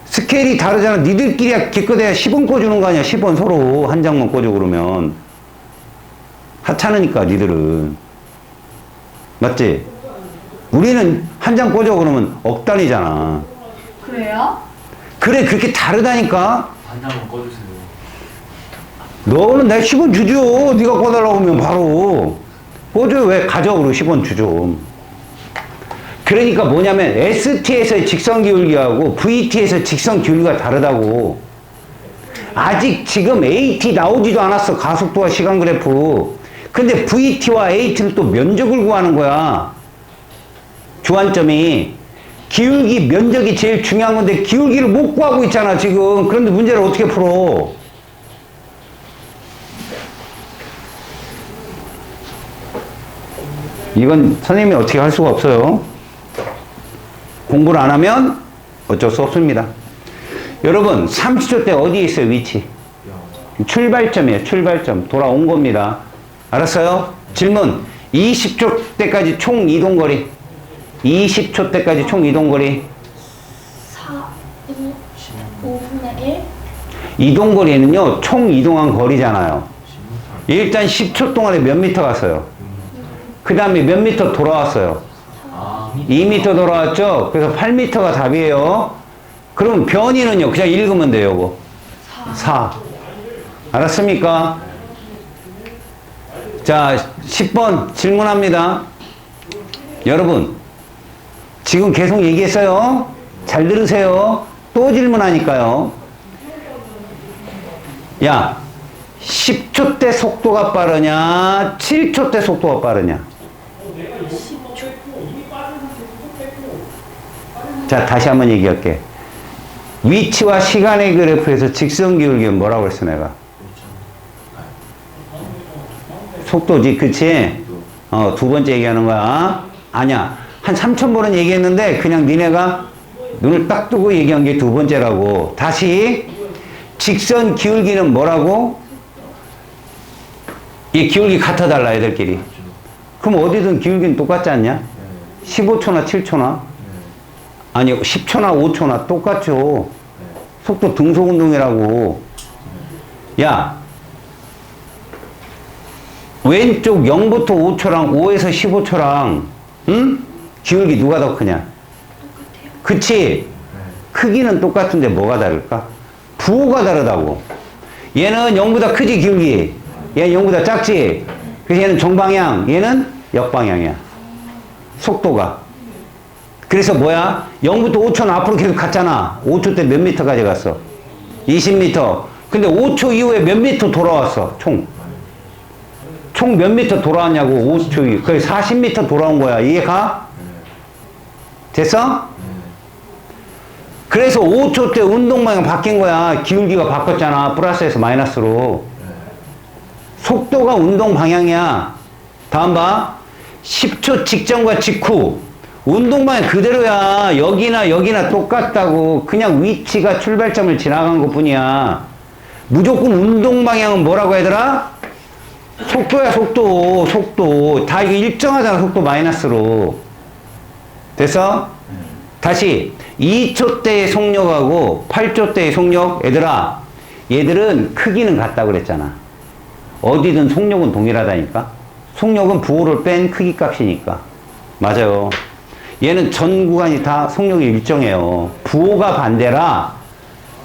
스케일이 다르잖아. 니들끼리 기껏해야 10원 꽂주는 거 아니야. 10원 서로 한 장만 꽂아 그러면. 하찮으니까 니들은. 맞지? 우리는 한 장 꽂아 그러면 억 단위잖아. 그래요? 그래 그렇게 다르다니까. 한 장만 꺼주세요. 너는 내가 10원 주죠. 네가 꽂아라고 하면 바로 꽂아요. 왜 가져 그러고 10원 주죠. 그러니까 뭐냐면 ST에서의 직선 기울기하고 VT에서 직선 기울기가 다르다고. 아직 지금 AT 나오지도 않았어. 가속도와 시간 그래프. 근데 VT와 AT는 또 면적을 구하는 거야. 주안점이. 기울기, 면적이 제일 중요한 건데 기울기를 못 구하고 있잖아 지금. 그런데 문제를 어떻게 풀어? 이건 선생님이 어떻게 할 수가 없어요. 공부를 안 하면 어쩔 수 없습니다. 여러분 30초 때 어디에 있어요 위치? 출발점이에요. 출발점. 돌아온 겁니다. 알았어요? 질문. 20초 때까지 총 이동거리. 20초 때까지 총 이동거리. 4, 2, 5분의 1. 이동거리는요 총 이동한 거리잖아요. 일단 10초 동안에 몇 미터 갔어요? 그 다음에 몇 미터 돌아왔어요? 2미터 돌아왔죠? 그래서 8미터가 답이에요. 그럼 변이는요? 그냥 읽으면 돼요, 이거. 4. 알았습니까? 자, 10번 질문합니다. 여러분, 지금 계속 얘기했어요. 잘 들으세요. 또 질문하니까요. 야, 10초 때 속도가 빠르냐? 7초 때 속도가 빠르냐? 자, 다시 한번 얘기할게. 위치와 시간의 그래프에서 직선 기울기는 뭐라고 했어, 내가? 속도지, 그치? 두 번째 얘기하는 거야. 아니야. 한 3,000번은 얘기했는데, 그냥 니네가 눈을 딱 뜨고 얘기한 게 두 번째라고. 다시. 직선 기울기는 뭐라고? 이 기울기 같아달라, 애들끼리. 그럼 어디든 기울기는 똑같지 않냐? 15초나 7초나? 아니 10초나 5초나 똑같죠. 속도 등속운동이라고. 야 왼쪽 0부터 5초랑 5에서 15초랑 응? 기울기 누가 더 크냐? 똑같아요. 그치? 크기는 똑같은데 뭐가 다를까? 부호가 다르다고. 얘는 0보다 크지 기울기. 얘는 0보다 작지. 그래서 얘는 정방향, 얘는 역방향이야. 속도가. 그래서 뭐야? 0부터 5초는 앞으로 계속 갔잖아. 5초 때 몇 미터까지 갔어? 20미터. 근데 5초 이후에 몇 미터 돌아왔어? 총 몇 미터 돌아왔냐고. 5초 이후. 거의 40미터 돌아온 거야. 이해 가? 됐어? 그래서 5초 때 운동방향 바뀐 거야. 기울기가 바꿨잖아. 플러스에서 마이너스로. 속도가 운동 방향이야. 다음 봐. 10초 직전과 직후. 운동 방향 그대로야. 여기나 똑같다고. 그냥 위치가 출발점을 지나간 것 뿐이야. 무조건 운동 방향은 뭐라고 얘들아? 속도야, 속도. 다 이거 일정하잖아. 속도 마이너스로. 됐어? 다시 2초 때의 속력하고 8초 때의 속력. 얘들아, 얘들은 크기는 같다고 그랬잖아. 어디든 속력은 동일하다니까. 속력은 부호를 뺀 크기 값이니까. 맞아요. 얘는 전 구간이 다 속력이 일정해요. 부호가 반대라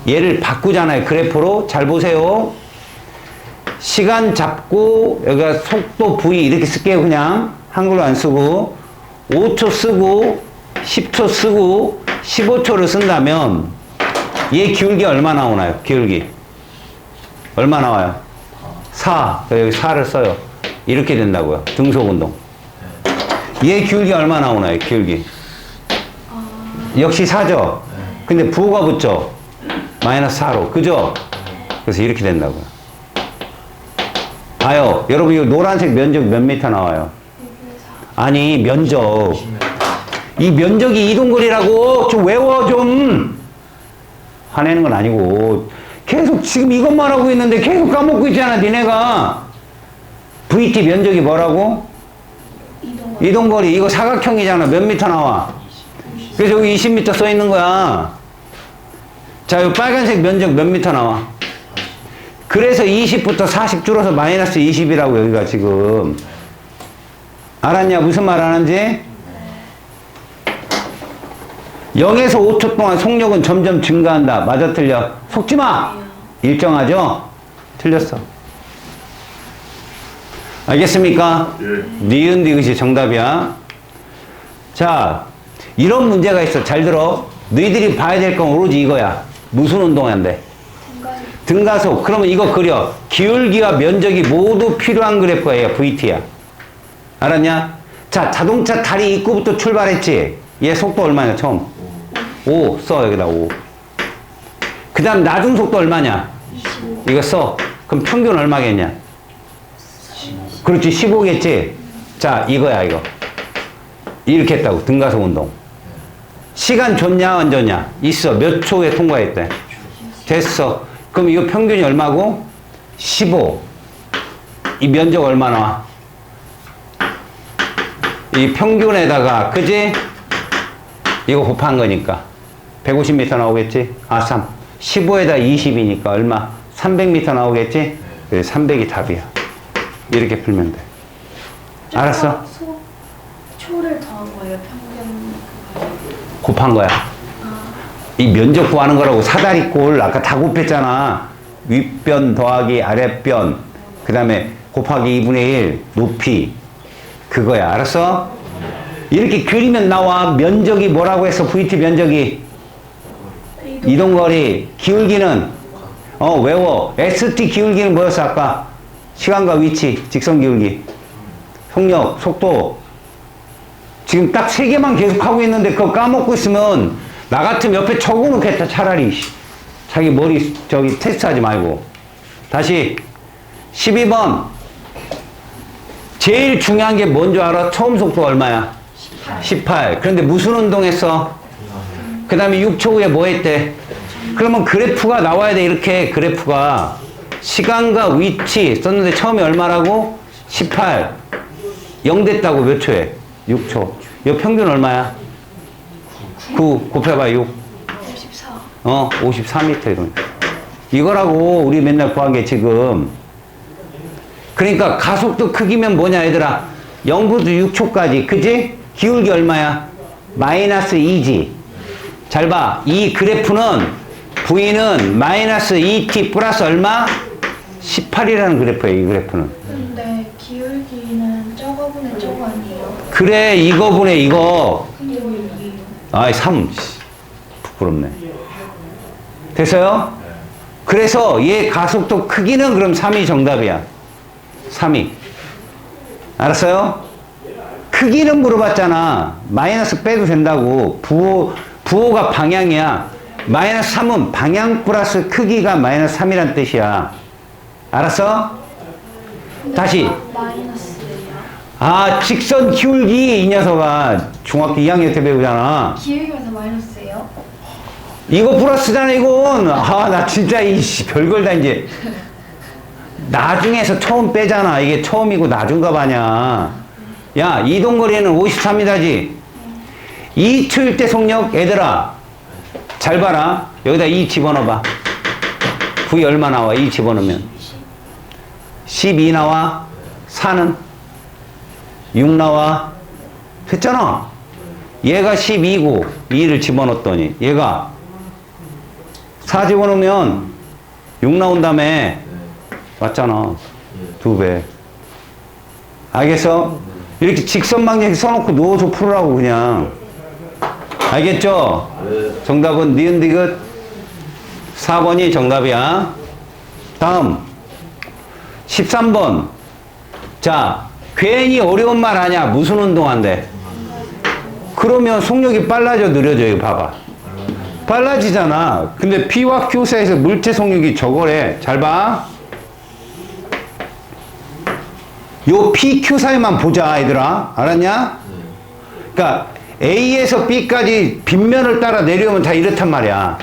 얘를 바꾸잖아요. 그래프로. 잘 보세요. 시간 잡고 여기가 속도 V 이렇게 쓸게요. 그냥 한글로 안 쓰고 5초 쓰고 10초 쓰고 15초를 쓴다면 얘 기울기 얼마 나오나요? 기울기 얼마 나와요? 4. 여기 4를 써요. 이렇게 된다고요. 등속운동. 얘 기울기 얼마 나오나요? 기울기 역시 4죠? 근데 부호가 붙죠? 마이너스 4로. 그죠? 그래서 이렇게 된다고요. 봐요. 여러분, 이 노란색 면적 몇 미터 나와요? 아니, 면적. 이 면적이 이동거리라고 좀 외워, 좀. 화내는 건 아니고. 계속 지금 이것만 하고 있는데 계속 까먹고 있잖아, 니네가. VT 면적이 뭐라고? 이동거리. 이거 사각형이잖아. 몇 미터 나와? 그래서 여기 20m 써 있는 거야. 자, 이 빨간색 면적 몇 미터 나와? 그래서 20부터 40 줄어서 마이너스 20이라고 여기가 지금. 알았냐? 무슨 말 하는지? 0에서 5초 동안 속력은 점점 증가한다. 맞아, 틀려? 속지 마! 일정하죠? 틀렸어. 알겠습니까? 니은, 디귿이 정답이야. 자, 이런 문제가 있어. 잘 들어. 너희들이 봐야 될 건 오로지 이거야. 무슨 운동한대? 등가속. 그러면 이거 그려. 기울기와 면적이 모두 필요한 그래프가 얘가 VT야. 알았냐? 자, 자동차 다리 입구부터 출발했지? 얘 속도 얼마냐, 처음? 5. 써, 여기다 5. 그 다음 나중 속도 얼마냐? 25. 이거 써. 그럼 평균 얼마겠냐? 그렇지, 15겠지? 자, 이거야, 이거. 이렇게 했다고. 등가속 운동. 시간 줬냐, 안 줬냐? 있어. 몇 초에 통과했대? 됐어. 그럼 이거 평균이 얼마고? 15. 이 면적 얼마 나와? 이 평균에다가, 그지? 이거 곱한 거니까. 150m 나오겠지? 아, 3. 15에다 20이니까 얼마? 300m 나오겠지? 그래서 300이 답이야. 이렇게 풀면 돼. 알았어? 초를 더한 거예요, 평균. 곱한 거야. 이 면적 구하는 거라고. 사다리꼴 아까 다 곱했잖아. 윗변 더하기 아랫변, 그 다음에 곱하기 2분의 1 높이, 그거야. 알았어? 이렇게 그리면 나와. 면적이 뭐라고 했어? VT 면적이 이동거리. 기울기는 외워. ST 기울기는 뭐였어 아까? 시간과 위치, 직선 기울기, 속력, 속도. 지금 딱 3개만 계속 하고 있는데 그거 까먹고 있으면 나 같으면 옆에 적어놓겠다. 차라리 자기 머리 저기 테스트하지 말고. 다시 12번. 제일 중요한 게 뭔 줄 알아? 처음 속도 얼마야? 18. 그런데 무슨 운동했어? 그 다음에 6초 후에 뭐 했대? 그러면 그래프가 나와야 돼. 이렇게 그래프가 시간과 위치 썼는데 처음에 얼마라고? 18. 0 됐다고. 몇 초에? 6초. 이 평균 얼마야? 9 곱해봐 6. 54. 54m 이런. 이거라고 우리 맨날 구한 게 지금. 그러니까 가속도 크기면 뭐냐 얘들아? 0부터 6초까지. 그지? 기울기 얼마야? 마이너스 2지. 잘 봐. 이 그래프는 V는 마이너스 2t 플러스 얼마? 18이라는 그래프예요. 이 그래프는. 근데 기울기는 저거분의 저거 아니에요? 그래, 이거분의 이거. 근데 왜 이게요? 아이, 3. 부끄럽네. 됐어요? 그래서 얘 가속도 크기는 그럼 3이 정답이야. 3이. 알았어요? 크기는 물어봤잖아. 마이너스 빼도 된다고. 부호가 방향이야. 마이너스 3은 방향 플러스 크기가 마이너스 3이란 뜻이야. 알았어? 다시. 마이너스예요. 아, 직선 기울기 이 녀석아. 중학교 2학년 때 배우잖아. 기울기면서 마이너스예요? 이거 플러스잖아 이건. 아, 나 진짜 별걸 다 이제. 나중에서 처음 빼잖아. 이게 처음이고 나중가 봐냐. 야, 이동거리는 53m지. 2초일 때 속력. 얘들아 잘 봐라. 여기다 2 집어넣어봐. V 얼마 나와? 2 집어넣으면 12 나와. 4는 6 나와. 됐잖아. 얘가 12고 2를 집어넣었더니 얘가 4 집어넣으면 6 나온다며. 맞잖아. 2배. 알겠어? 이렇게 직선방정식 써놓고 누워서 풀으라고 그냥. 알겠죠? 정답은 니은 디귿 4번이 정답이야. 다음 13번. 자, 괜히 어려운 말 하냐? 무슨 운동한대? 그러면 속력이 빨라져 느려져? 봐봐. 빨라지잖아. 근데 P와 Q 사이에서 물체 속력이 저거래. 잘 봐. 요 PQ 사이만 보자, 얘들아. 알았냐? 그러니까 A에서 B까지 빗면을 따라 내려오면 다 이렇단 말이야.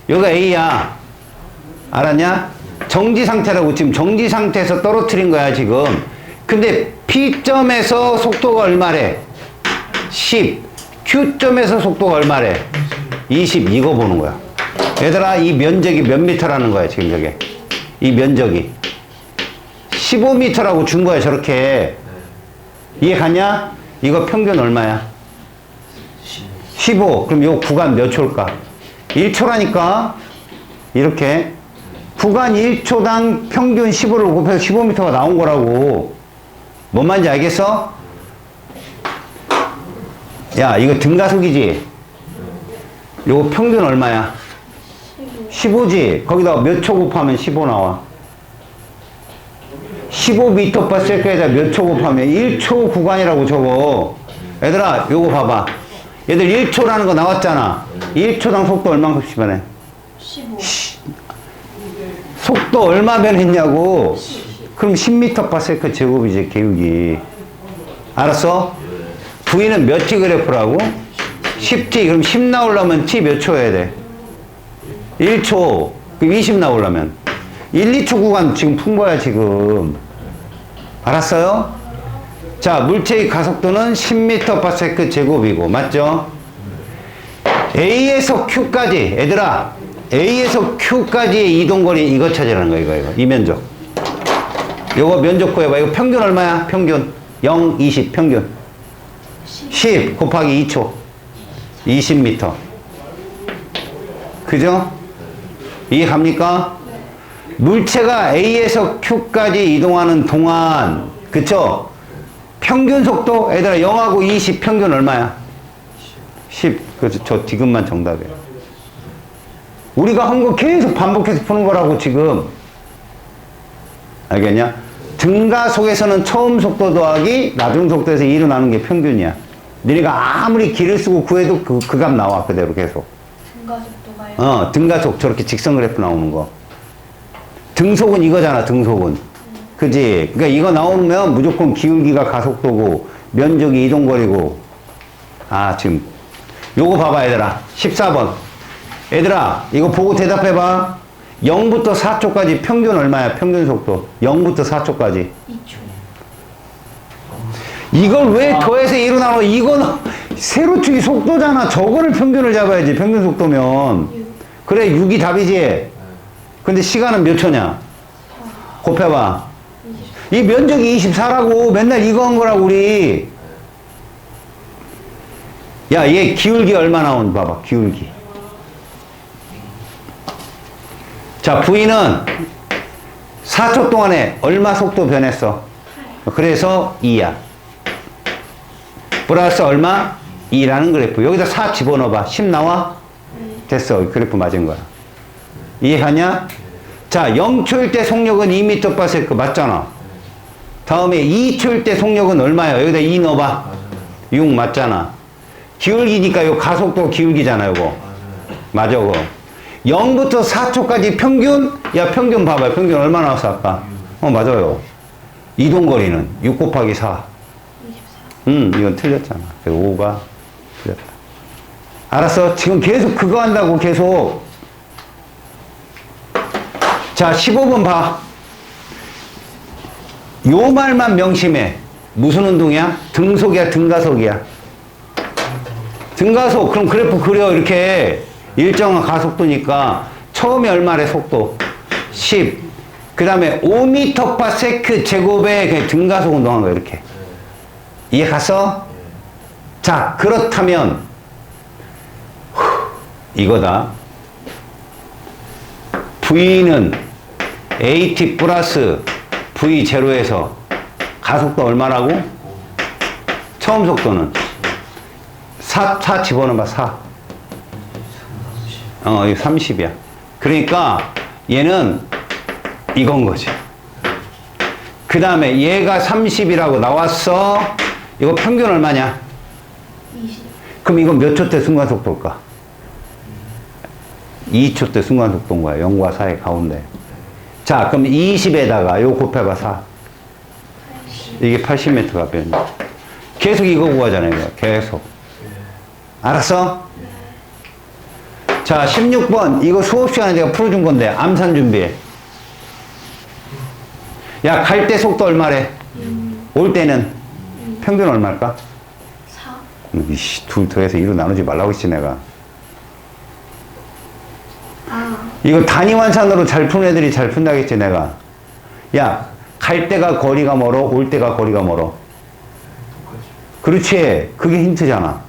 여기가 A야. 알았냐? 정지 상태라고. 지금 정지 상태에서 떨어뜨린 거야, 지금. 근데 P점에서 속도가 얼마래? 10. Q점에서 속도가 얼마래? 20. 이거 보는 거야. 얘들아, 이 면적이 몇 미터라는 거야, 지금 저게. 이 면적이. 15m라고 준 거야, 저렇게. 이해 갔냐? 이거 평균 얼마야? 15. 그럼 요 구간 몇 초일까? 1초라니까. 이렇게. 구간 1초당 평균 15를 곱해서 15m가 나온 거라고. 뭔 말인지 알겠어? 야, 이거 등가속이지? 요거 평균 얼마야? 15지? 거기다 몇 초 곱하면 15 나와? 15m/s에다 몇 초 곱하면 1초 구간이라고 적어. 얘들아, 요거 봐봐. 얘들 1초라는 거 나왔잖아. 1초당 속도 얼만큼씩 변해? 15. 속도 얼마 변했냐고? 그럼 10m/s 제곱이지, 계육이. 알았어? V는 몇 t 그래프라고? 10t. 그럼 10 나오려면 t 몇 초 해야 돼? 1초. 그럼 20 나오려면 1, 2초 구간 지금 푼 거야, 지금. 알았어요? 자, 물체의 가속도는 10m/s 제곱이고, 맞죠? A에서 Q까지, 얘들아, A에서 Q까지의 이동거리, 이거 찾으라는 거야, 이거. 이 면적. 요거 면적 구해봐. 이거 평균 얼마야? 평균. 0, 20, 평균. 10 곱하기 2초. 20m. 그죠? 이해 갑니까? 물체가 A에서 Q까지 이동하는 동안, 그쵸? 평균 속도, 얘들아, 0하고 20 평균 얼마야? 10. 그래서 저 디귿만 정답이에요. 우리가 한 거 계속 반복해서 푸는 거라고, 지금. 알겠냐? 등가속에서는 처음 속도 더하기 나중 속도에서 일어나는 게 평균이야. 너네가 아무리 길을 쓰고 구해도 그 값 나와, 그대로 계속. 등가속도가요? 등가속, 저렇게 직선 그래프 나오는 거. 등속은 이거잖아, 등속은. 그지? 그러니까 이거 나오면 무조건 기울기가 가속도고, 면적이 이동거리고. 아, 지금. 요거 봐봐, 얘들아. 14번. 얘들아, 이거 보고 대답해봐. 0부터 4초까지 평균 얼마야? 평균 속도. 0부터 4초까지. 2초. 이걸 왜 더해서 1로 나눠? 이거는 세로축이 속도잖아. 저거를 평균을 잡아야지, 평균 속도면. 그래, 6이 답이지. 근데 시간은 몇 초냐? 곱해봐. 이 면적이 24라고. 맨날 이거 한 거라고, 우리. 야, 얘 기울기 얼마 나온 봐봐, 기울기. 자, V는 4초 동안에 얼마 속도 변했어? 그래서 2야. 플러스 얼마? 2라는 그래프. 여기다 4 집어넣어봐. 10 나와? 됐어. 그래프 맞은 거야. 이해하냐? 자, 0초일 때 속력은 2m/s 맞잖아. 다음에 2초일 때 속력은 얼마야? 여기다 2 넣어봐. 6 맞잖아. 기울기니까 요 가속도 기울기잖아, 요거. 맞아, 그거. 0부터 4초까지 평균? 야, 평균 봐봐요. 평균 얼마 나왔어, 아까? 맞아요. 이동거리는 6 곱하기 4. 24. 이건 틀렸잖아. 5가 틀렸다. 알았어? 지금 계속 그거 한다고, 계속. 자, 15번 봐. 요 말만 명심해. 무슨 운동이야? 등속이야, 등가속이야? 등가속. 그럼 그래프 그려, 이렇게. 일정한 가속도니까 처음에 얼마래 속도? 10. 그 다음에 5m/s 제곱의 그 등가속 운동한 거야, 이렇게. 이해 갔어? 자, 그렇다면, 이거다. V는 AT 플러스 V0에서 가속도 얼마라고? 처음 속도는 4 집어넣어봐, 4. 이거 30이야. 그러니까 얘는 이건 거지. 그 다음에 얘가 30이라고 나왔어. 이거 평균 얼마냐? 20. 그럼 이건 몇 초 때 순간속도일까? 2초 때 순간속도인 거야. 0과 4의 가운데. 자, 그럼 20에다가 요 곱해봐, 4. 80. 이게 80m가 변. 계속 이거 구하잖아, 이거. 계속. 알았어? 자, 16번. 이거 수업 시간에 내가 풀어준 건데, 암산 준비해. 야, 갈 때 속도 얼마래? 올 때는? 평균 얼마일까? 4. 이씨, 둘 더해서 2로 나누지 말라고 했지, 내가. 아. 이거 단위 환산으로 잘 푸는 애들이 잘 푼다겠지, 내가. 야, 갈 때가 거리가 멀어, 올 때가 거리가 멀어. 그렇지. 그게 힌트잖아.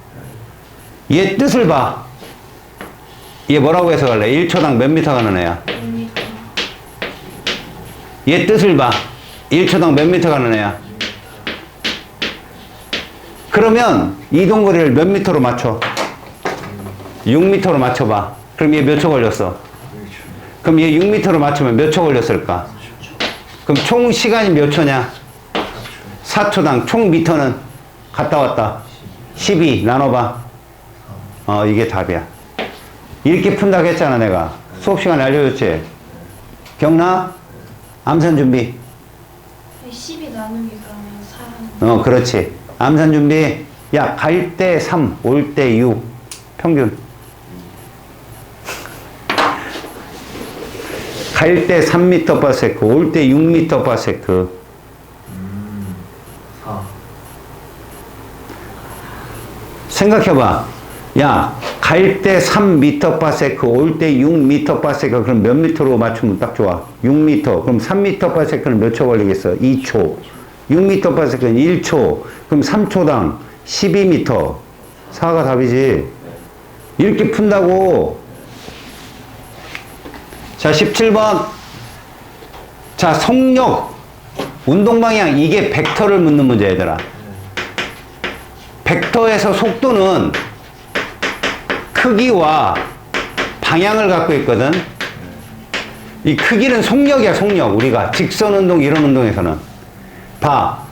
얘 뜻을 봐. 얘 뭐라고 해석할래? 1초당 몇 미터 가는 애야? 1m. 얘 뜻을 봐. 1초당 몇 미터 가는 애야? 그러면 이동거리를 몇 미터로 맞춰? 6미터로 맞춰봐. 그럼 얘 몇 초 걸렸어? 그럼 얘 6미터로 맞추면 몇 초 걸렸을까? 그럼 총 시간이 몇 초냐? 4초당 총 미터는 갔다 왔다. 12 나눠봐. 이게 답이야. 이렇게 푼다고 했잖아, 내가. 수업 시간에 알려줬지? 기억나? 암산 준비. 12 나누기 그러면 4. 그렇지. 암산 준비. 야, 갈 때 3, 올 때 6. 평균. 갈 때 3m/s, 올 때 6m/s. 4. 생각해봐. 야, 갈 때 3m/s, 올 때 6m/s. 그럼 몇 미터로 맞추면 딱 좋아? 6m. 그럼 3m/s는 몇 초 걸리겠어? 2초. 6m/s는 1초. 그럼 3초당 12m. 4가 답이지. 이렇게 푼다고. 자, 17번. 자, 속력, 운동방향, 이게 벡터를 묻는 문제, 얘들아. 벡터에서 속도는 크기와 방향을 갖고 있거든. 이 크기는 속력이야, 속력. 우리가 직선 운동, 이런 운동에서는. 봐.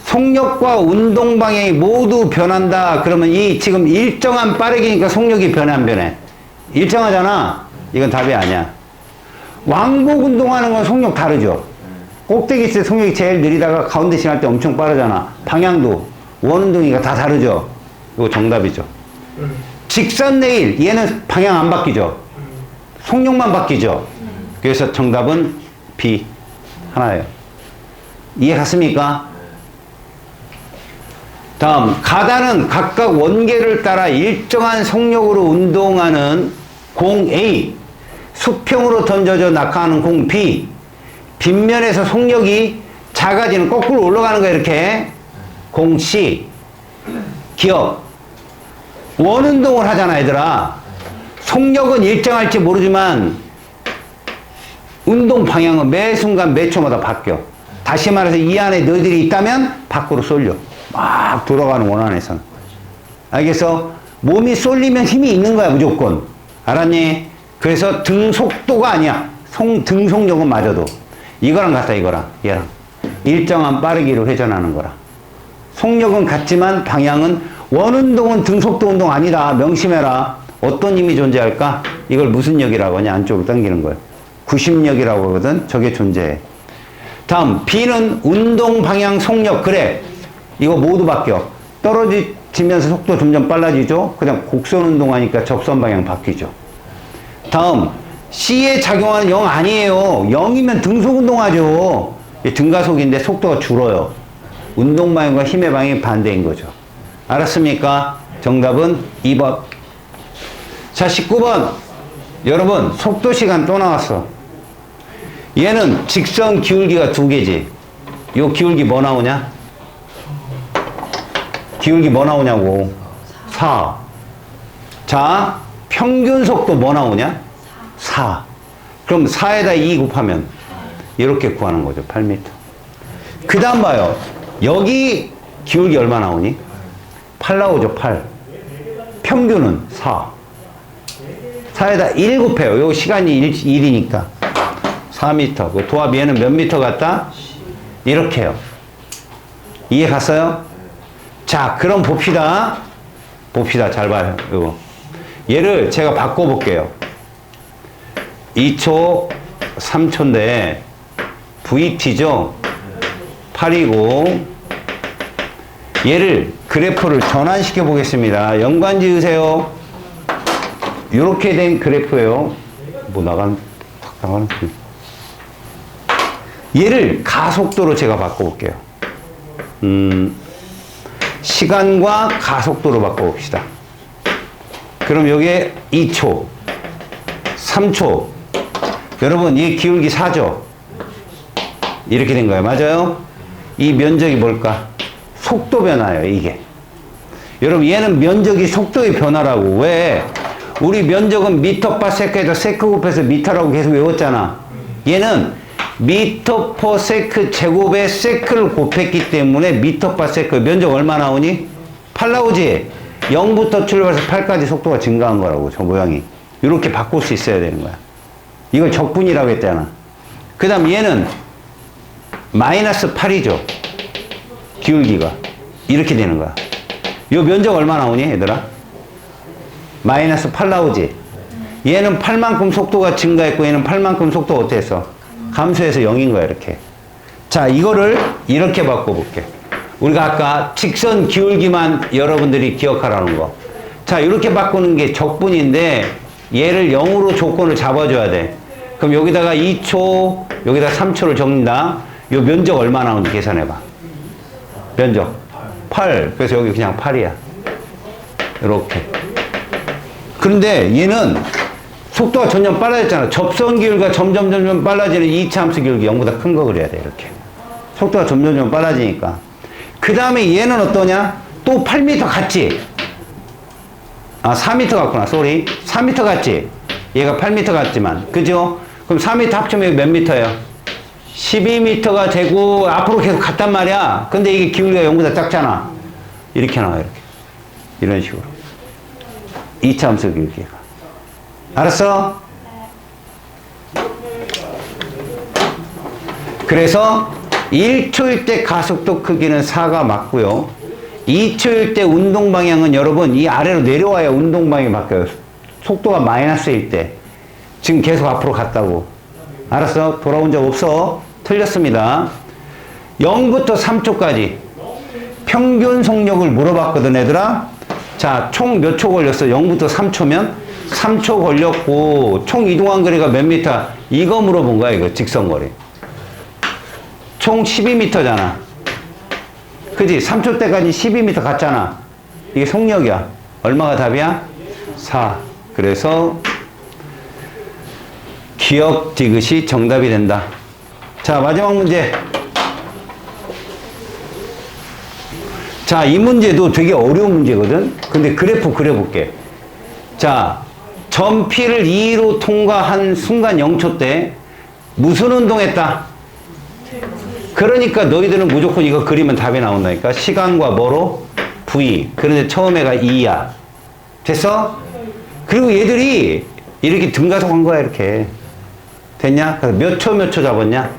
속력과 운동 방향이 모두 변한다. 그러면 이 지금 일정한 빠르기니까 속력이 변해, 안 변해? 일정하잖아. 이건 답이 아니야. 왕복 운동하는 건 속력 다르죠. 꼭대기 있을 때 속력이 제일 느리다가 가운데 지날 때 엄청 빠르잖아. 방향도 원운동이가 다 다르죠. 이거 정답이죠. 직선 레일, 얘는 방향 안 바뀌죠. 속력만 바뀌죠. 그래서 정답은 B 하나예요. 이해 갔습니까? 다음, 가다는 각각 원계를 따라 일정한 속력으로 운동하는 공 A, 수평으로 던져져 낙하하는 공 B, 빗면에서 속력이 작아지는, 거꾸로 올라가는 거야, 이렇게. 공 C, 기억. 원운동을 하잖아, 얘들아. 속력은 일정할지 모르지만 운동 방향은 매 순간 매 초마다 바뀌어. 다시 말해서 이 안에 너희들이 있다면 밖으로 쏠려. 막 돌아가는 원안에서는. 알겠어? 몸이 쏠리면 힘이 있는 거야, 무조건. 알았니? 그래서 등 속도가 아니야. 등 속력은 맞아도. 이거랑 같아, 이거랑. 얘랑. 일정한 빠르기로 회전하는 거라. 속력은 같지만 방향은, 원운동은 등 속도 운동 아니다. 명심해라. 어떤 힘이 존재할까? 이걸 무슨力이라고 하냐? 안쪽으로 당기는 거예요. 구심력이라고 하거든. 저게 존재해. 다음, B는 운동 방향 속력. 그래. 이거 모두 바뀌어. 떨어지면서 속도 점점 빨라지죠. 그냥 곡선 운동하니까 접선 방향 바뀌죠. 다음, C에 작용하는 0 아니에요. 0이면 등속 운동하죠. 등가속인데 속도가 줄어요. 운동 방향과 힘의 방향이 반대인 거죠. 알았습니까? 정답은 2번. 자, 19번. 여러분, 속도 시간 또 나왔어. 얘는 직선 기울기가 두 개지. 요 기울기 뭐 나오냐? 기울기 뭐 나오냐고. 4. 자, 평균 속도 뭐 나오냐? 4. 그럼 4에다 2 곱하면 이렇게 구하는 거죠. 8m. 그 다음 봐요. 여기 기울기 얼마 나오니? 8 나오죠. 8. 평균은 4. 4에다 1 곱해요. 요 시간이 1이니까 4m. 그 도합 얘는 몇 미터 같다? 이렇게요. 이해 갔어요? 자, 그럼 봅시다. 봅시다. 잘 봐요. 이거. 얘를 제가 바꿔볼게요. 2초, 3초인데 VT죠? 8이고 얘를 그래프를 전환시켜 보겠습니다. 연관 지으세요. 이렇게 된 그래프예요. 뭐 나가는 소리. 얘를 가속도로 제가 바꿔볼게요. 시간과 가속도로 바꿔봅시다. 그럼 여기에 2초, 3초. 여러분, 이 기울기 4죠? 이렇게 된 거예요. 맞아요? 이 면적이 뭘까? 속도 변화예요, 이게. 여러분, 얘는 면적이 속도의 변화라고. 왜? 우리 면적은 미터 파 세크에다 세크 곱해서 미터라고 계속 외웠잖아. 얘는 미터 퍼 세크 제곱에 세크를 곱했기 때문에 미터 파 세크 면적 얼마 나오니? 8 나오지? 0부터 출발해서 8까지 속도가 증가한 거라고, 저 모양이. 이렇게 바꿀 수 있어야 되는 거야. 이걸 적분이라고 했잖아. 그 다음 얘는 마이너스 8이죠. 기울기가. 이렇게 되는 거야. 요 면적 얼마 나오니, 얘들아? 마이너스 8 나오지? 얘는 8만큼 속도가 증가했고, 얘는 8만큼 속도 어떻게 했어? 감소해서 0인 거야, 이렇게. 자, 이거를 이렇게 바꿔볼게. 우리가 아까 직선 기울기만 여러분들이 기억하라는 거. 자, 이렇게 바꾸는 게 적분인데, 얘를 0으로 조건을 잡아줘야 돼. 그럼 여기다가 2초, 여기다 3초를 적는다. 요 면적 얼마 나오는지 계산해봐. 면적 8. 그래서 여기 그냥 8이야. 이렇게. 그런데 얘는 속도가 점점 빨라졌잖아. 접선 기울기가 점점 빨라지는 2차 함수 기울기 0보다 큰 거 그려야 돼. 이렇게. 속도가 점점 빨라지니까. 그 다음에 얘는 어떠냐? 또 8m 같지? 아, 4m 같구나. 쏘리. 4m 같지? 얘가 8m 같지만. 그죠? 그럼 4m 합치면 몇 미터예요? 12m가 되고 앞으로 계속 갔단 말이야. 근데 이게 기울기가 0보다 작잖아. 이렇게 나와, 이렇게. 이런 식으로. 2차 함수 기울기가. 알았어? 그래서 1초일 때 가속도 크기는 4가 맞고요. 2초일 때 운동 방향은 여러분 이 아래로 내려와야 운동 방향이 바뀌어요. 속도가 마이너스일 때. 지금 계속 앞으로 갔다고. 알았어? 돌아온 적 없어? 틀렸습니다. 0부터 3초까지 평균 속력을 물어봤거든, 얘들아. 자, 총 몇 초 걸렸어? 0부터 3초면 3초 걸렸고 총 이동한 거리가 몇 미터? 이거 물어본 거야, 이거 직선거리. 총 12m잖아. 그지? 3초 때까지 12m 갔잖아. 이게 속력이야. 얼마가 답이야? 4. 그래서 기억 디귿이 정답이 된다. 자, 마지막 문제. 자, 이 문제도 되게 어려운 문제거든. 근데 그래프 그려볼게. 자, 점 P를 2로 통과한 순간 0초 때 무슨 운동했다? 그러니까 너희들은 무조건 이거 그리면 답이 나온다니까. 시간과 뭐로? V. 그런데 처음에가 2야. 됐어? 그리고 얘들이 이렇게 등가속한 거야, 이렇게. 됐냐? 그래서 몇 초 잡았냐?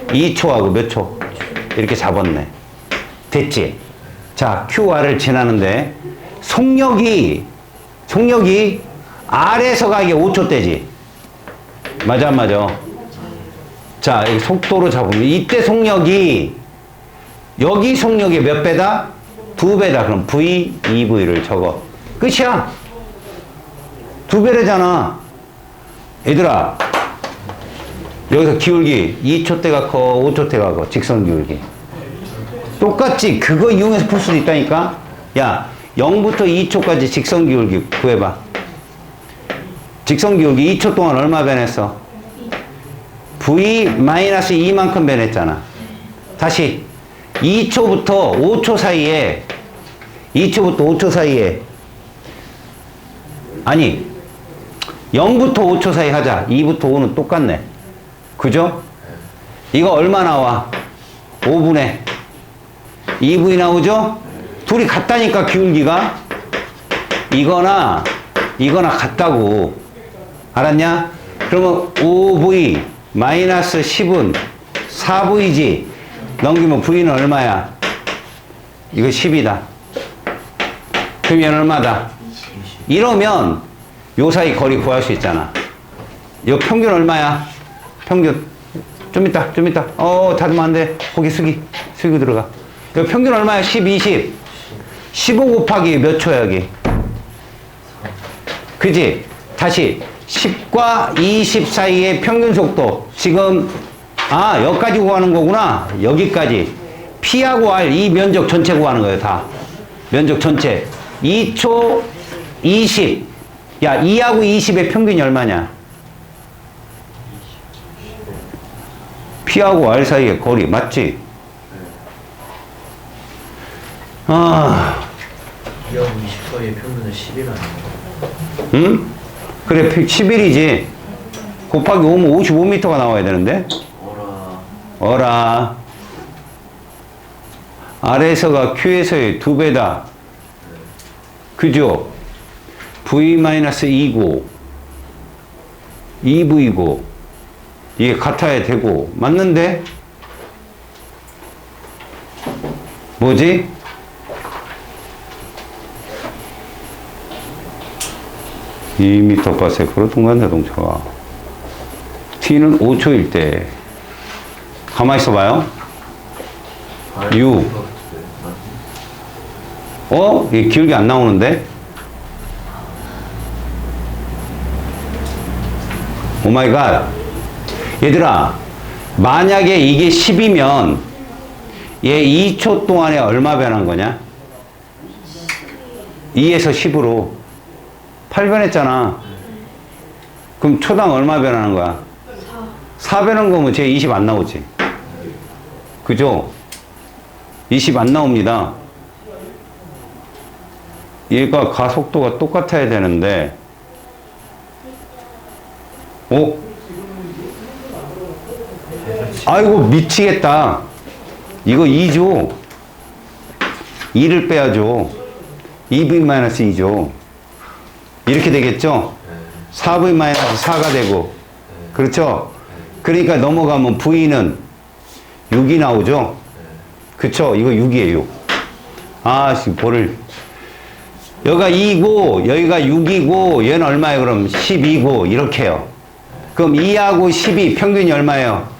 2초하고 몇 초? 이렇게 잡았네. 됐지? 자, QR을 지나는데 속력이 R에서 가기 5초대지. 맞아, 안 맞아? 자, 여기 속도로 잡으면 이때 속력이 여기 속력의 몇 배다? 2배다. 그럼 V, 2V를 적어. 끝이야. 2배래잖아. 얘들아, 여기서 기울기 2초대가 커, 5초대가 커. 직선 기울기. 똑같지? 그거 이용해서 풀 수도 있다니까? 야, 0부터 2초까지 직선 기울기 구해봐. 직선 기울기 2초 동안 얼마 변했어? V 마이너스 2만큼 변했잖아. 다시 2초부터 5초 사이에 2초부터 5초 사이에 아니 0부터 5초 사이 하자. 2부터 5는 똑같네. 그죠? 이거 얼마 나와? 5분의 2분이 나오죠? 둘이 같다니까 기울기가 이거나 같다고. 알았냐? 그러면 5V 마이너스 10은 4V지. 넘기면 V는 얼마야? 이거 10이다. 그럼 얘는 얼마다? 이러면 요 사이 거리 구할 수 있잖아. 요 평균 얼마야? 평균. 좀 이따. 닫으면 안 돼. 고개 숙이고 들어가. 요 평균 얼마야? 10, 20. 15 곱하기 몇 초야, 여기? 그지? 다시. 10과 20 사이의 평균 속도. 지금, 여기까지 구하는 거구나. 여기까지. P하고 R, 이 면적 전체 구하는 거예요, 다. 면적 전체. 2초 20. 야, 2하고 20의 평균이 얼마냐? P하고 R 사이의 거리, 맞지? 2하고 20 사이의 평균은 10일 아니에요? 응? 그래, 11이지. 곱하기 5면 55m가 나와야 되는데? 어라. R에서가 Q에서의 2배다. 그죠? V-2고 2V고 이게 같아야 되고 맞는데? 뭐지? (2m/s로) 동간 자동차가 t는 5초일 때 가만히 있어봐요. 6 이게 기울기 안 나오는데? 오마이갓. 얘들아, 만약에 이게 10이면 얘 2초 동안에 얼마 변한 거냐? 2에서 10으로 8 변했잖아. 그럼 초당 얼마 변하는 거야? 4 변한 거면 쟤 20 안 나오지. 그죠? 20 안 나옵니다. 얘가 가속도가 똑같아야 되는데 아이고 미치겠다. 이거 2죠. 2를 빼야죠. 2V-2죠. 이렇게 되겠죠? 4V-4가 되고 그렇죠? 그러니까 넘어가면 V는 6이 나오죠? 그쵸? 이거 6이에요. 6. 뭐를 여기가 2고 여기가 6이고 얘는 얼마예요? 그럼 12고 이렇게요. 그럼 2하고 12 평균이 얼마예요?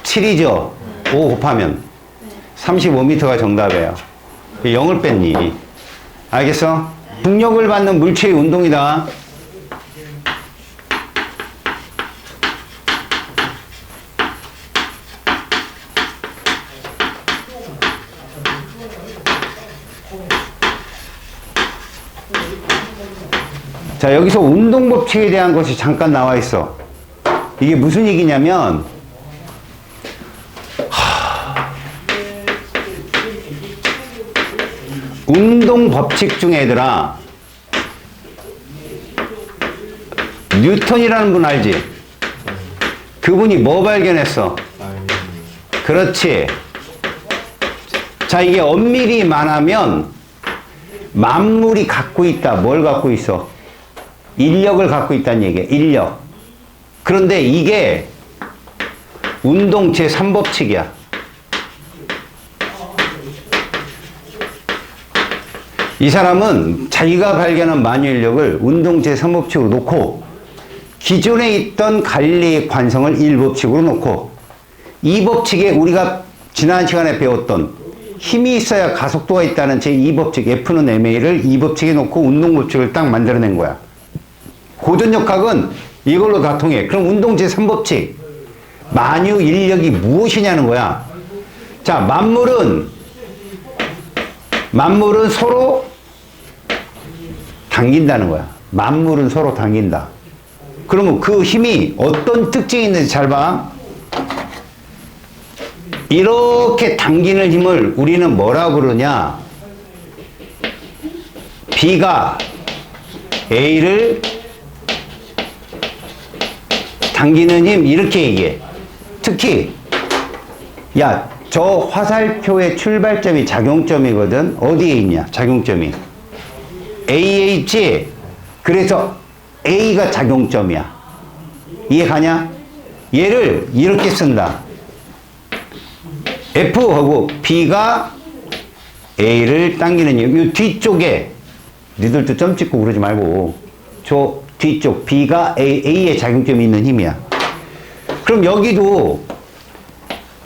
7이죠. 5 곱하면 35m가 정답이에요. 0을 뺐니? 알겠어? 중력을 받는 물체의 운동이다. 자, 여기서 운동법칙에 대한 것이 잠깐 나와 있어. 이게 무슨 얘기냐면 운동법칙 중에 얘들아 뉴턴이라는 분 알지? 그분이 뭐 발견했어? 그렇지. 자, 이게 엄밀히 말하면 만물이 갖고 있다. 뭘 갖고 있어? 인력을 갖고 있다는 얘기야. 인력. 그런데 이게 운동 제3법칙이야. 이 사람은 자기가 발견한 만유인력을 운동 제3법칙으로 놓고 기존에 있던 갈릴레이의 관성을 1법칙으로 놓고 이 법칙에 우리가 지난 시간에 배웠던 힘이 있어야 가속도가 있다는 제2법칙 F는 ma를 이 법칙에 놓고 운동법칙을 딱 만들어낸 거야. 고전역학은 이걸로 다 통해. 그럼 운동 제3법칙 만유 인력이 무엇이냐는 거야. 자, 만물은 서로 당긴다는 거야. 만물은 서로 당긴다. 그러면 그 힘이 어떤 특징이 있는지 잘 봐. 이렇게 당기는 힘을 우리는 뭐라 부르냐? B가 A를 당기는 힘 이렇게 얘기해. 특히 야, 저 화살표의 출발점이 작용점이거든. 어디에 있냐? 작용점이 A에 있지. 그래서 A가 작용점이야. 이해 가냐? 얘를 이렇게 쓴다. F하고 B가 A를 당기는 힘. 이 뒤쪽에 니들도 점 찍고 그러지 말고 저 뒤쪽 B가 A에 작용점이 있는 힘이야. 그럼 여기도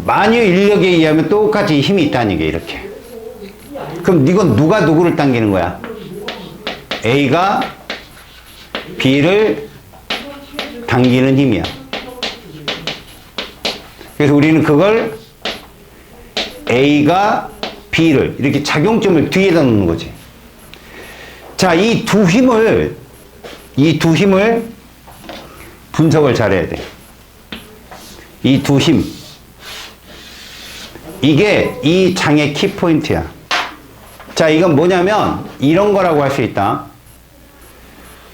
만유 인력에 의하면 똑같이 힘이 있다는 게 이렇게. 그럼 이건 누가 누구를 당기는 거야? A가 B를 당기는 힘이야. 그래서 우리는 그걸 A가 B를 이렇게 작용점을 뒤에다 놓는 거지. 자, 이 두 힘을 분석을 잘해야 돼. 이 두 힘. 이게 이 장의 키포인트야. 자, 이건 뭐냐면 이런 거라고 할 수 있다.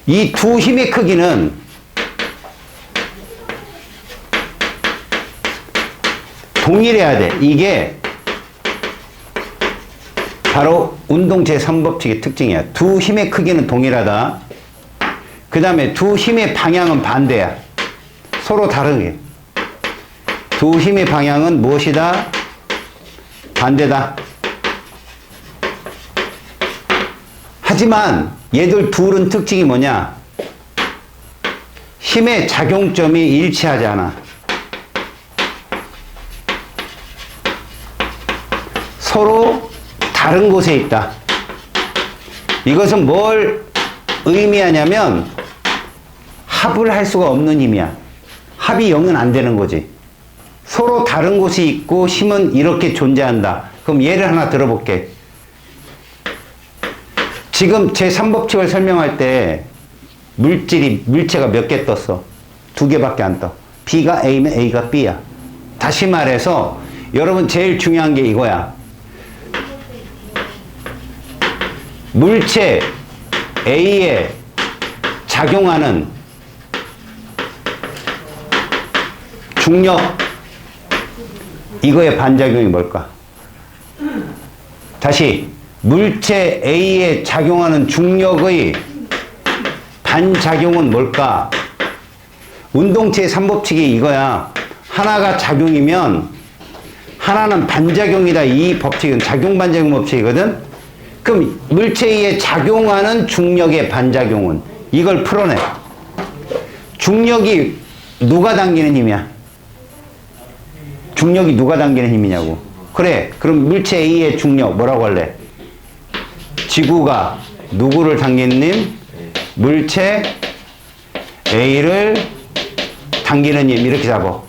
이 두 힘의 크기는 동일해야 돼. 이게 바로 운동 제3법칙의 특징이야. 두 힘의 크기는 동일하다. 그 다음에 두 힘의 방향은 반대야. 서로 다르게. 두 힘의 방향은 무엇이다? 반대다. 하지만 얘들 둘은 특징이 뭐냐? 힘의 작용점이 일치하지 않아. 서로 다른 곳에 있다. 이것은 뭘 의미하냐면 합을 할 수가 없는 힘이야. 합이 0은 안 되는 거지. 서로 다른 곳이 있고 힘은 이렇게 존재한다. 그럼 예를 하나 들어볼게. 지금 제3법칙을 설명할 때 물체가 몇 개 떴어? 2개밖에 안 떠. B가 A면 A가 B야. 다시 말해서 여러분 제일 중요한 게 이거야. 물체 A에 작용하는 중력, 이거의 반작용이 뭘까? 다시, 물체 A에 작용하는 중력의 반작용은 뭘까? 운동체 3법칙이 이거야. 하나가 작용이면 하나는 반작용이다. 이 법칙은 작용 반작용 법칙이거든. 그럼 물체에 작용하는 중력의 반작용은 이걸 풀어내. 중력이 누가 당기는 힘이야? 중력이 누가 당기는 힘이냐고. 그래, 그럼 물체 A의 중력 뭐라고 할래? 지구가 누구를 당기는 힘? 물체 A를 당기는 힘. 이렇게 잡아.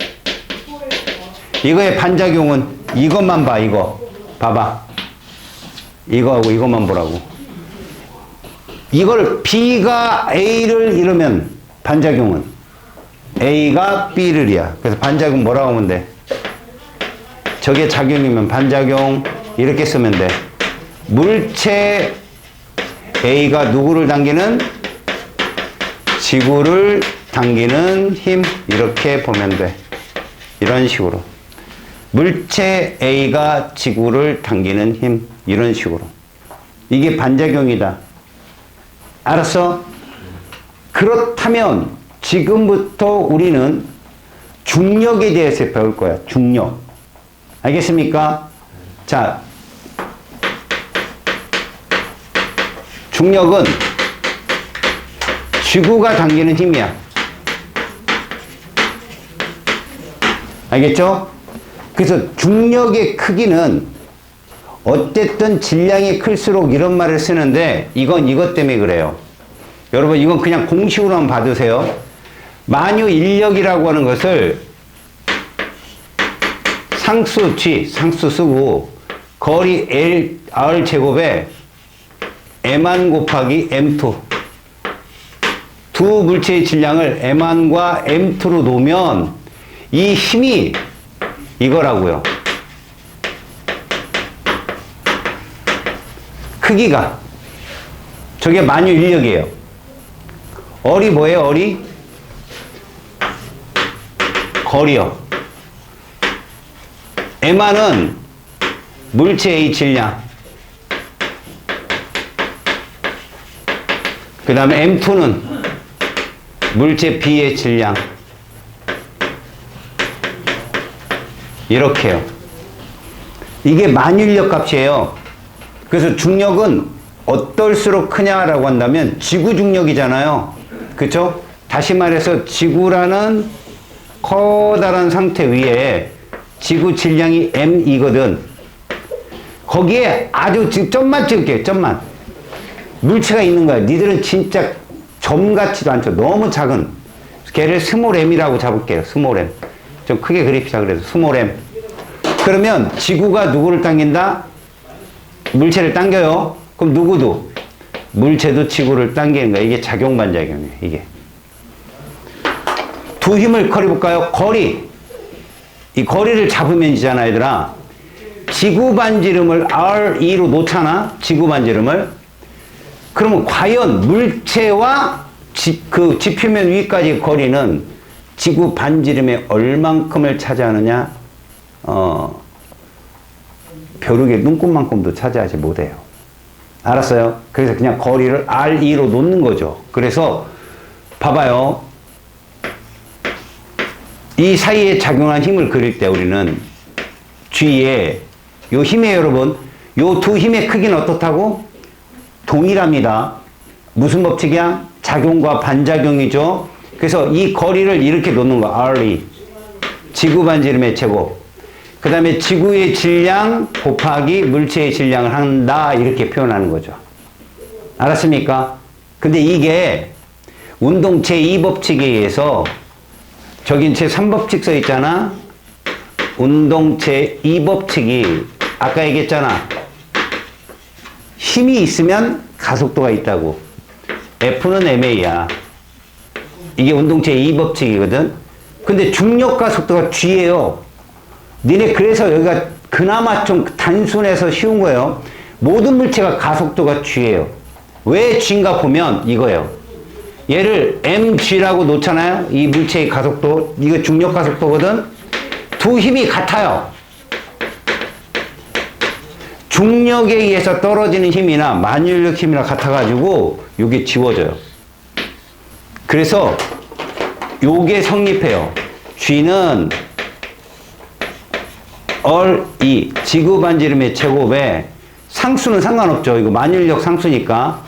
이거의 반작용은 이것만 봐. 이거 봐봐. 이거하고 이것만 보라고. 이걸 B가 A를 이루면 반작용은 A가 B를이야. 그래서 반작용 뭐라고 하면 돼? 저게 작용이면 반작용 이렇게 쓰면 돼. 물체 A가 누구를 당기는? 지구를 당기는 힘. 이렇게 보면 돼. 이런 식으로. 물체 A가 지구를 당기는 힘. 이런 식으로. 이게 반작용이다. 알았어? 그렇다면 지금부터 우리는 중력에 대해서 배울 거야. 중력. 알겠습니까? 자, 중력은 지구가 당기는 힘이야. 알겠죠? 그래서 중력의 크기는 어쨌든 질량이 클수록 이런 말을 쓰는데 이건 이것 때문에 그래요. 여러분 이건 그냥 공식으로만 봐두세요. 만유 인력이라고 하는 것을 상수 G, 상수 쓰고 거리 L, R 제곱에 M1 곱하기 M2 두 물체의 질량을 M1과 M2로 놓으면 이 힘이 이거라고요. 크기가. 저게 만유인력이에요. 어리 뭐예요, 어리? 거리요. M은 물체의 질량. 그 다음에 M2는 물체 B의 질량. 이렇게요. 이게 만유인력 값이에요. 그래서 중력은 어떨수록 크냐라고 한다면 지구 중력이잖아요. 그쵸? 다시 말해서 지구라는 커다란 상태 위에 지구 질량이 M이거든. 거기에 아주 점만 찍을게요. 점만. 물체가 있는 거야. 니들은 진짜 점 같지도 않죠. 너무 작은. 걔를 스몰 m이라고 잡을게요. 스몰 m. 좀 크게 그립시다. 그래서 스몰 m. 그러면 지구가 누구를 당긴다? 물체를 당겨요. 그럼 누구도? 물체도 지구를 당기는 거야. 이게 작용 반작용이에요. 이게. 두 힘을 커려볼까요? 거리. 이 거리를 잡으면 이잖아, 얘들아. 지구 반지름을 R2로 놓잖아. 지구 반지름을. 그러면 과연 물체와 그 지표면 위까지 거리는 지구 반지름의 얼만큼을 차지하느냐? 벼룩의 눈곱만큼도 차지하지 못해요. 알았어요? 그래서 그냥 거리를 R2로 놓는 거죠. 그래서 봐봐요. 이 사이에 작용한 힘을 그릴 때 우리는 G에 요 힘에 여러분, 요 두 힘의 크기는 어떻다고? 동일합니다. 무슨 법칙이야? 작용과 반작용이죠. 그래서 이 거리를 이렇게 놓는 거. R2. 지구 반지름의 제곱. 그 다음에 지구의 질량 곱하기 물체의 질량을 한다. 이렇게 표현하는 거죠. 알았습니까? 근데 이게 운동 제2법칙에 의해서 저긴 제3법칙 써 있잖아. 운동 제2법칙이 아까 얘기했잖아. 힘이 있으면 가속도가 있다고. F는 ma야. 이게 운동 제2법칙이거든. 근데 중력 가속도가 G예요. 니네 그래서 여기가 그나마 좀 단순해서 쉬운 거예요. 모든 물체가 가속도가 G예요. 왜 G인가 보면 이거예요. 얘를 mg라고 놓잖아요. 이 물체의 가속도. 이거 중력 가속도거든. 두 힘이 같아요. 중력에 의해서 떨어지는 힘이나 만유인력 힘이나 같아가지고 이게 지워져요. 그래서 요게 성립해요. G는 얼2 지구 반지름의 제곱에 상수는 상관없죠. 이거 만유인력 상수니까.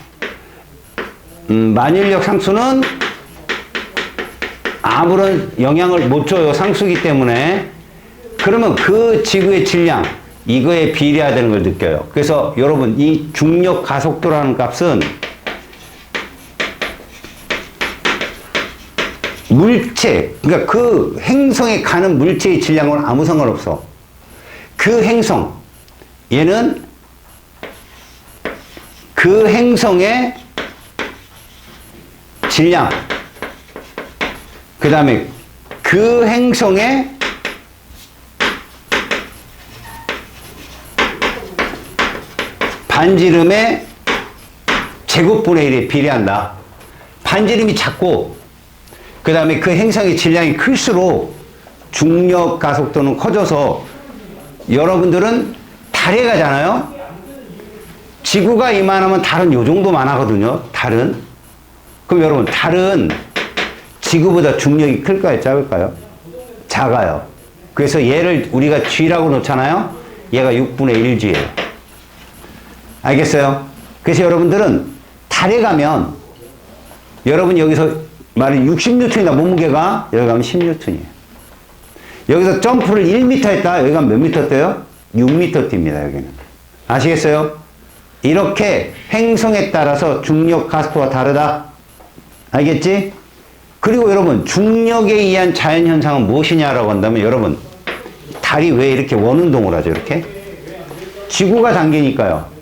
만유인력 상수는 아무런 영향을 못 줘요. 상수기 때문에. 그러면 그 지구의 질량 이거에 비례하다는 걸 느껴요. 그래서 여러분 이 중력 가속도라는 값은 물체, 그러니까 그 행성에 가는 물체의 질량과는 아무 상관없어. 그 행성, 얘는 그 행성의 질량, 그 다음에 그 행성의 반지름의 제곱분의 1에 비례한다. 반지름이 작고 그 다음에 그 행성의 질량이 클수록 중력 가속도는 커져서 여러분들은 달에 가잖아요. 지구가 이만하면 달은 요 정도만 하거든요. 달은. 그럼 여러분 달은 지구보다 중력이 클까요? 작을까요? 작아요. 그래서 얘를 우리가 G라고 놓잖아요. 얘가 6분의 1G예요. 알겠어요? 그래서 여러분들은 달에 가면 여러분 여기서 말은 60N이다 몸무게가 여기 가면 10N이에요. 여기서 점프를 1m 했다. 여기 가면 몇 미터 뛰어요? 6m 뜁니다. 여기는. 아시겠어요? 이렇게 행성에 따라서 중력 가속도가 다르다. 알겠지? 그리고 여러분 중력에 의한 자연현상은 무엇이냐라고 한다면 여러분 달이 왜 이렇게 원운동을 하죠? 이렇게? 지구가 당기니까요.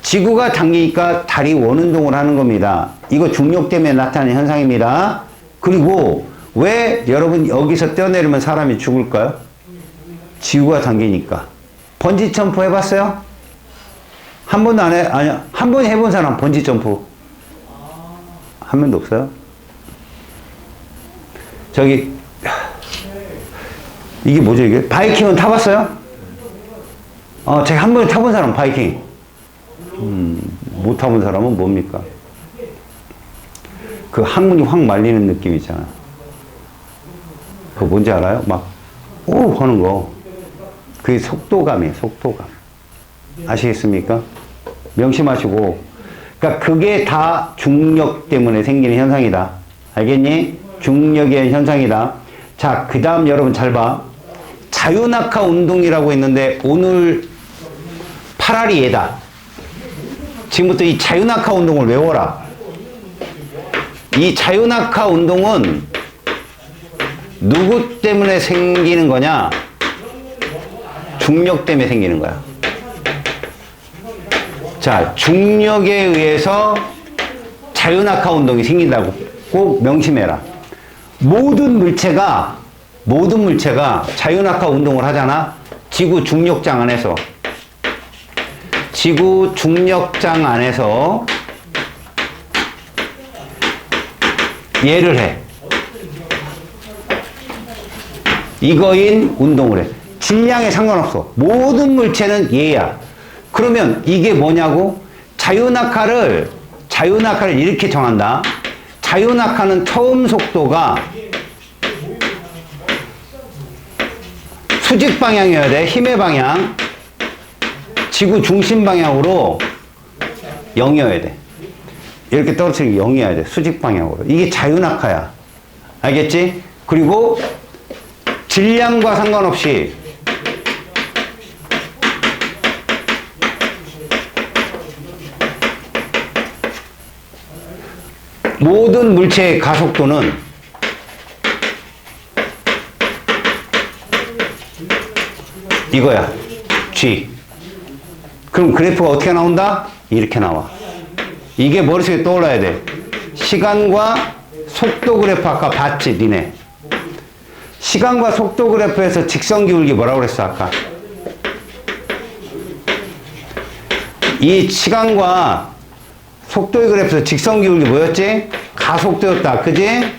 지구가 당기니까 달이 원운동을 하는 겁니다. 이거 중력 때문에 나타나는 현상입니다. 그리고 왜 여러분 여기서 뛰어내리면 사람이 죽을까요? 지구가 당기니까. 번지 점프 해봤어요? 한 번도 안 해? 아니요. 한 번 해본 사람 번지 점프 한 명도 없어요? 저기 이게 뭐죠 이게? 바이킹은 타봤어요? 제가 한 번에 타본 사람 바이킹. 못 타본 사람은 뭡니까? 그 항문이 확 말리는 느낌 있잖아. 그거 뭔지 알아요? 막, 오! 하는 거. 그게 속도감이에요, 속도감. 아시겠습니까? 명심하시고. 그러니까 그게 다 중력 때문에 생기는 현상이다. 알겠니? 중력의 현상이다. 자, 그 다음 여러분 잘 봐. 자유낙하 운동이라고 했는데 오늘 8알이 얘다. 지금부터 이 자유낙하 운동을 외워라. 이 자유낙하 운동은 누구 때문에 생기는 거냐? 중력 때문에 생기는 거야. 자, 중력에 의해서 자유낙하 운동이 생긴다고 꼭 명심해라. 모든 물체가 자유낙하 운동을 하잖아. 지구 중력장 안에서. 지구 중력장 안에서 얘를 해. 이거인 운동을 해. 질량에 상관없어. 모든 물체는 얘야. 그러면 이게 뭐냐고? 자유낙하를 이렇게 정한다. 자유낙하는 처음 속도가 수직 방향이어야 돼. 힘의 방향. 지구 중심 방향으로 0이어야 돼. 이렇게 떨어뜨리는 게 0이어야 돼. 수직 방향으로. 이게 자유낙하야. 알겠지? 그리고 질량과 상관없이 모든 물체의 가속도는 이거야. G. 그럼 그래프가 어떻게 나온다? 이렇게 나와. 이게 머릿속에 떠올라야 돼. 시간과 속도 그래프 아까 봤지, 니네? 시간과 속도 그래프에서 직선 기울기 뭐라고 그랬어, 아까? 이 시간과 속도의 그래프에서 직선 기울기 뭐였지? 가속도였다. 그지?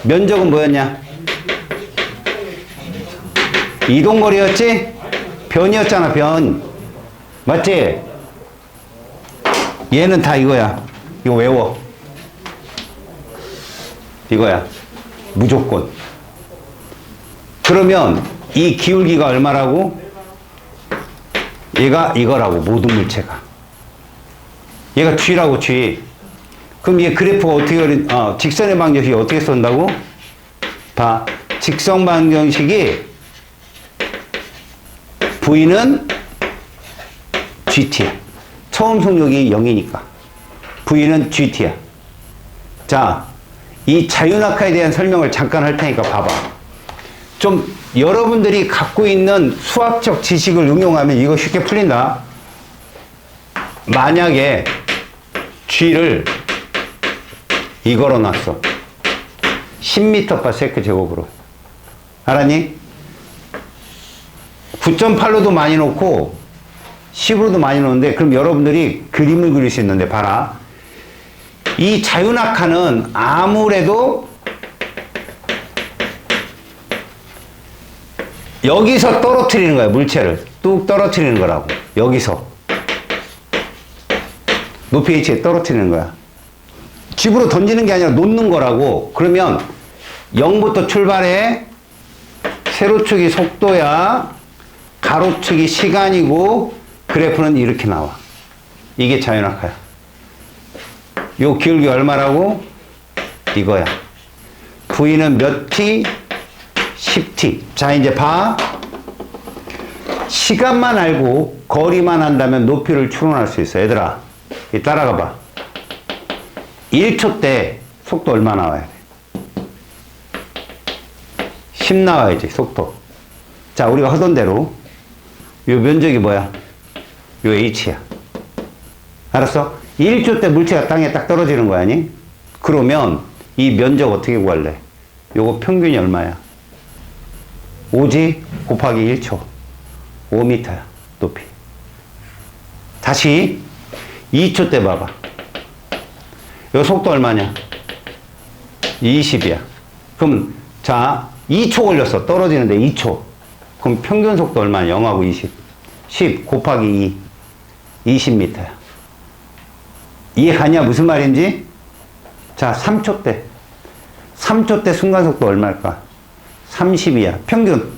면적은 뭐였냐? 이동거리였지? 변이었잖아, 변. 맞지? 얘는 다 이거야. 이거 외워. 이거야. 무조건. 그러면 이 기울기가 얼마라고? 얘가 이거라고. 모든 물체가. 얘가 G라고, G. 그럼 얘 그래프가 어떻게 직선의 방정식이 어떻게 쓴다고? 봐. 직선 방정식이 V는 GT야. 처음 속력이 0이니까. V는 GT야. 자, 이 자유낙하에 대한 설명을 잠깐 할 테니까 봐봐. 좀 여러분들이 갖고 있는 수학적 지식을 응용하면 이거 쉽게 풀린다. 만약에 G를 이걸로 놨어. 10m/s 제곱으로. 알았니? 9.8로도 많이 놓고 10으로도 많이 놓는데 그럼 여러분들이 그림을 그릴 수 있는데 봐라. 이 자유낙하는 아무래도 여기서 떨어뜨리는 거야. 물체를 뚝 떨어뜨리는 거라고. 여기서 높이 h에 떨어뜨리는 거야. 집으로 던지는 게 아니라 놓는 거라고. 그러면 0부터 출발해. 세로축이 속도야. 가로축이 시간이고 그래프는 이렇게 나와. 이게 자유낙하야. 요 기울기 얼마라고? 이거야. V는 몇 t? 10t. 자, 이제 봐. 시간만 알고 거리만 한다면 높이를 추론할 수 있어. 얘들아, 따라가 봐. 1초 때 속도 얼마 나와야 돼? 10 나와야지, 속도. 자, 우리가 하던 대로 요 면적이 뭐야? 요 h야. 알았어? 1초 때 물체가 땅에 딱 떨어지는 거 아니? 그러면 이 면적 어떻게 구할래? 요거 평균이 얼마야? 5지 곱하기 1초. 5m야, 높이. 다시 2초 때 봐봐. 요 속도 얼마냐? 20이야. 그럼, 자, 2초 걸렸어. 떨어지는데 2초. 그럼 평균 속도 얼마냐? 0하고 20. 10 곱하기 2. 20m야. 이해 가냐? 무슨 말인지? 자, 3초 때. 3초 때 순간속도 얼마일까? 30이야. 평균.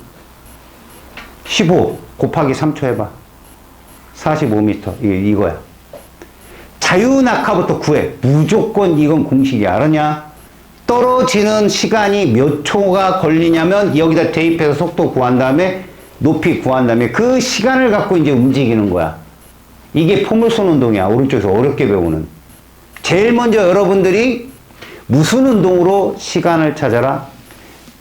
15 곱하기 3초 해봐. 45m. 이거야. 자유낙하부터 구해. 무조건 이건 공식이야. 알았냐? 떨어지는 시간이 몇 초가 걸리냐면 여기다 대입해서 속도 구한 다음에 높이 구한 다음에 그 시간을 갖고 이제 움직이는 거야. 이게 포물선 운동이야. 오른쪽에서 어렵게 배우는. 제일 먼저 여러분들이 무슨 운동으로 시간을 찾아라?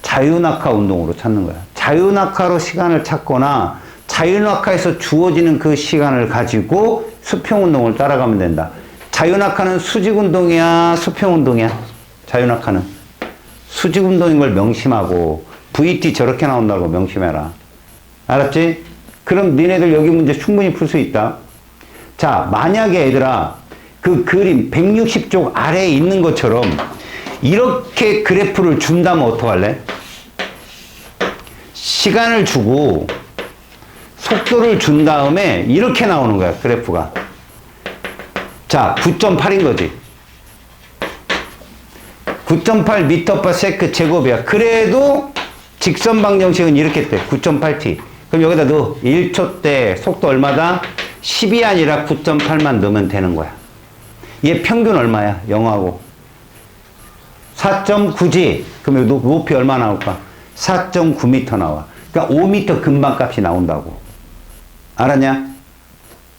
자유낙하 운동으로 찾는 거야. 자유낙하로 시간을 찾거나 자유낙하에서 주어지는 그 시간을 가지고 수평운동을 따라가면 된다. 자유낙하는 수직운동이야? 수평운동이야? 자유낙하는 수직운동인 걸 명심하고 VT 저렇게 나온다고 명심해라. 알았지? 그럼 니네들 여기 문제 충분히 풀 수 있다. 자, 만약에 얘들아 그 그림 160쪽 아래에 있는 것처럼 이렇게 그래프를 준다면 어떡할래? 시간을 주고 속도를 준 다음에 이렇게 나오는 거야, 그래프가. 자, 9.8인 거지. 9.8 m/s 제곱이야. 그래도 직선 방정식은 이렇게 돼. 9.8t. 그럼 여기다 넣어. 1초 때 속도 얼마다? 10이 아니라 9.8만 넣으면 되는 거야. 얘 평균 얼마야? 0하고 4.9지. 그럼 여기 높이 얼마 나올까? 4.9m 나와. 그러니까 5m 근방 값이 나온다고. 알았냐?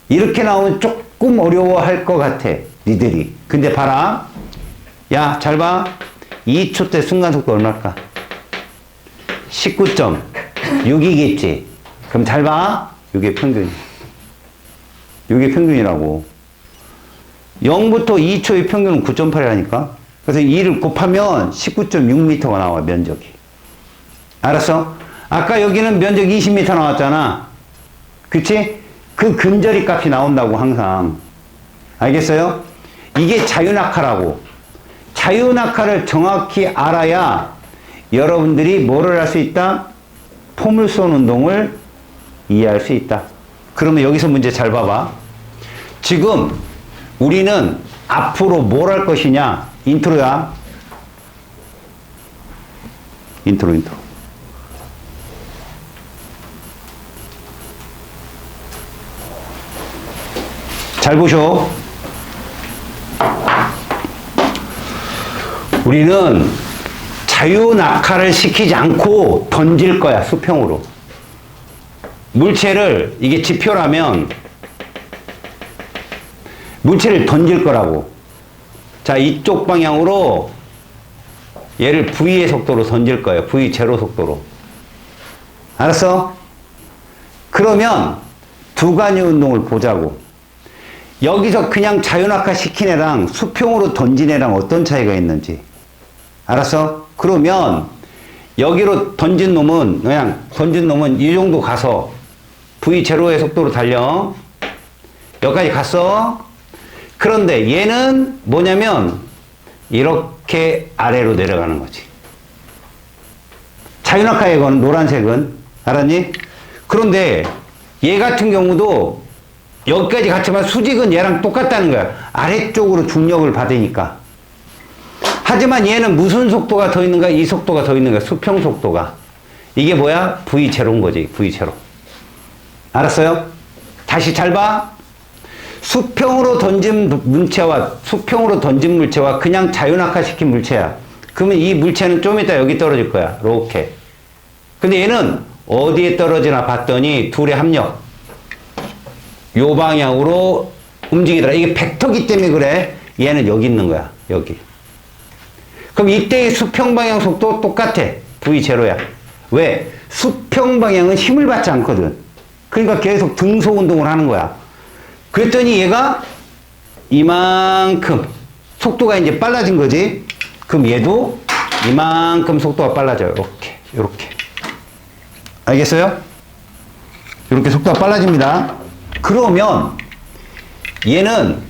이렇게 나오면 조금 어려워할 것 같아, 니들이. 근데 봐라. 야, 잘 봐. 2초 때 순간속도 얼마일까? 19.6이겠지. 그럼 잘 봐. 이게 평균. 이게 평균이라고. 0부터 2초의 평균은 9.8이라니까. 그래서 2를 곱하면 19.6m가 나와, 면적이. 알았어? 아까 여기는 면적 20m 나왔잖아. 그치? 그 근저리 값이 나온다고, 항상. 알겠어요? 이게 자유낙하라고. 자유낙하를 정확히 알아야 여러분들이 뭐를 할 수 있다? 포물선 운동을 이해할 수 있다. 그러면 여기서 문제 잘 봐봐. 지금 우리는 앞으로 뭘 할 것이냐? 인트로야. 인트로. 잘 보셔. 우리는 자유낙하를 시키지 않고 던질 거야, 수평으로. 물체를, 이게 지표라면 물체를 던질 거라고. 자, 이쪽 방향으로 얘를 V의 속도로 던질 거예요. V 제로 속도로. 알았어? 그러면 두 가지 운동을 보자고. 여기서 그냥 자유낙하 시킨 애랑 수평으로 던진 애랑 어떤 차이가 있는지. 알았어? 그러면 여기로 던진 놈은 이 정도 가서 V 제로의 속도로 달려. 여기까지 갔어. 그런데 얘는 뭐냐면 이렇게 아래로 내려가는 거지. 자유낙하의 건 노란색은. 알았니? 그런데 얘 같은 경우도 여기까지 갔지만 수직은 얘랑 똑같다는 거야. 아래쪽으로 중력을 받으니까. 하지만 얘는 무슨 속도가 더 있는가? 이 속도가 더 있는가? 수평 속도가. 이게 뭐야? V 제로인 거지. V 제로. 알았어요? 다시 잘 봐. 수평으로 던진 물체와 그냥 자유낙하시킨 물체야. 그러면 이 물체는 좀 이따 여기 떨어질 거야. 이렇게. 근데 얘는 어디에 떨어지나 봤더니 둘의 합력. 요 방향으로 움직이더라. 이게 벡터기 때문에 그래. 얘는 여기 있는 거야. 여기. 그럼 이때의 수평 방향 속도 똑같아. V0야. 왜? 수평 방향은 힘을 받지 않거든. 그러니까 계속 등속 운동을 하는 거야. 그랬더니 얘가 이만큼 속도가 이제 빨라진 거지. 그럼 얘도 이만큼 속도가 빨라져요. 이렇게, 이렇게. 알겠어요? 이렇게 속도가 빨라집니다. 그러면 얘는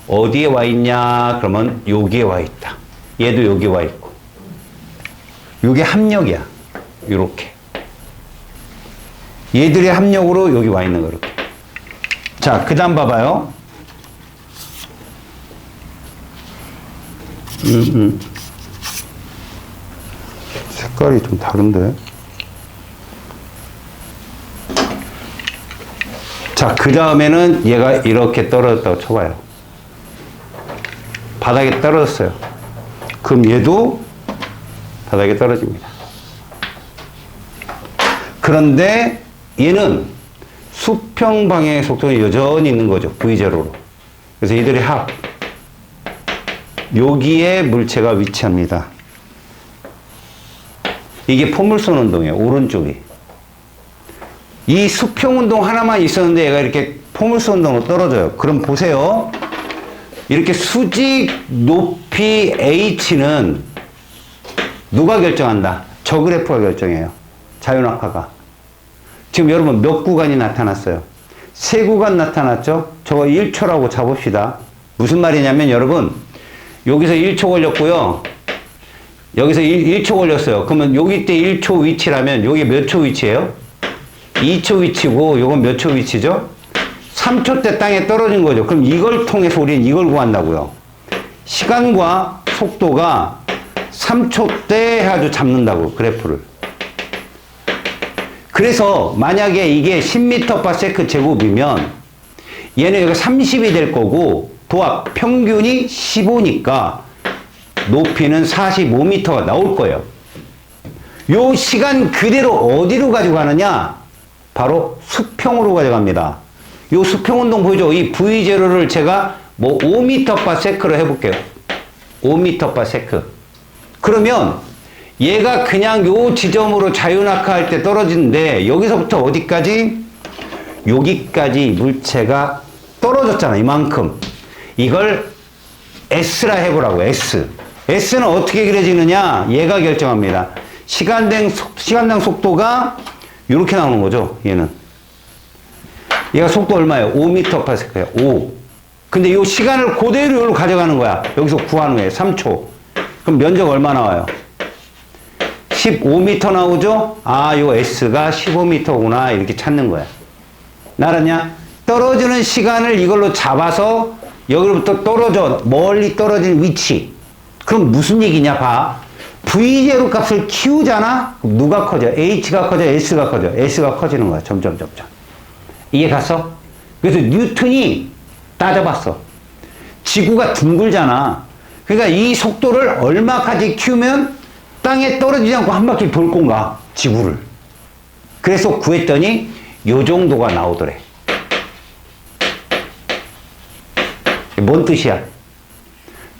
어디에 와 있냐? 그러면 여기에 와 있다. 얘도 여기 와 있고. 이게 합력이야. 이렇게. 얘들의 합력으로 여기 와 있는 거 이렇게. 자, 그 다음 봐봐요. 색깔이 좀 다른데. 자, 그 다음에는 얘가 이렇게 떨어졌다고 쳐봐요. 바닥에 떨어졌어요. 그럼 얘도 바닥에 떨어집니다. 그런데 얘는 수평 방향의 속도는 여전히 있는 거죠. V0로. 그래서 이들의 합. 여기에 물체가 위치합니다. 이게 포물선 운동이에요. 오른쪽이. 이 수평 운동 하나만 있었는데 얘가 이렇게 포물선 운동으로 떨어져요. 그럼 보세요. 이렇게 수직 높이 H는 누가 결정한다? 저 그래프가 결정해요. 자유낙하가. 지금 여러분 몇 구간이 나타났어요? 3구간 나타났죠? 저거 1초라고 잡읍시다. 무슨 말이냐면 여러분 여기서 1초 걸렸고요. 여기서 1초 걸렸어요. 그러면 여기 때 1초 위치라면 여기 몇 초 위치예요? 2초 위치고 요건 몇 초 위치죠? 3초 때 땅에 떨어진 거죠. 그럼 이걸 통해서 우리는 이걸 구한다고요. 시간과 속도가 3초 때 아주 잡는다고 그래프를. 그래서 만약에 이게 10m/s 제곱이면 얘는 여기 30이 될 거고 도합 평균이 15니까 높이는 45m가 나올 거예요. 요 시간 그대로 어디로 가져가느냐? 바로 수평으로 가져갑니다. 요 수평 운동 보이죠? 이 V0를 제가 뭐 5m/s로 해볼게요. 5m/s. 그러면 얘가 그냥 요 지점으로 자유낙하할 때 떨어지는데 여기서부터 어디까지? 여기까지 물체가 떨어졌잖아. 이만큼. 이걸 S라 해보라고. S. S는 어떻게 그려지느냐? 얘가 결정합니다. 시간당 속도가 이렇게 나오는 거죠. 얘는. 얘가 속도 얼마예요? 5m/s예요. 5. 근데 이 시간을 그대로 여기로 가져가는 거야. 여기서 구하는 거예요. 3초. 그럼 면적 얼마 나와요? 15m 나오죠? 아, 요 S가 15m구나. 이렇게 찾는 거야. 알았냐? 떨어지는 시간을 이걸로 잡아서 여기로부터 떨어져. 멀리 떨어진 위치. 그럼 무슨 얘기냐? 봐. V0 값을 키우잖아? 그럼 누가 커져? H가 커져? S가 커져? S가 커지는 거야. 점점. 이해 갔어? 그래서 뉴턴이 따져봤어. 지구가 둥글잖아. 그러니까 이 속도를 얼마까지 키우면 땅에 떨어지지 않고 한 바퀴 돌 건가? 지구를. 그래서 구했더니 요 정도가 나오더래. 뭔 뜻이야?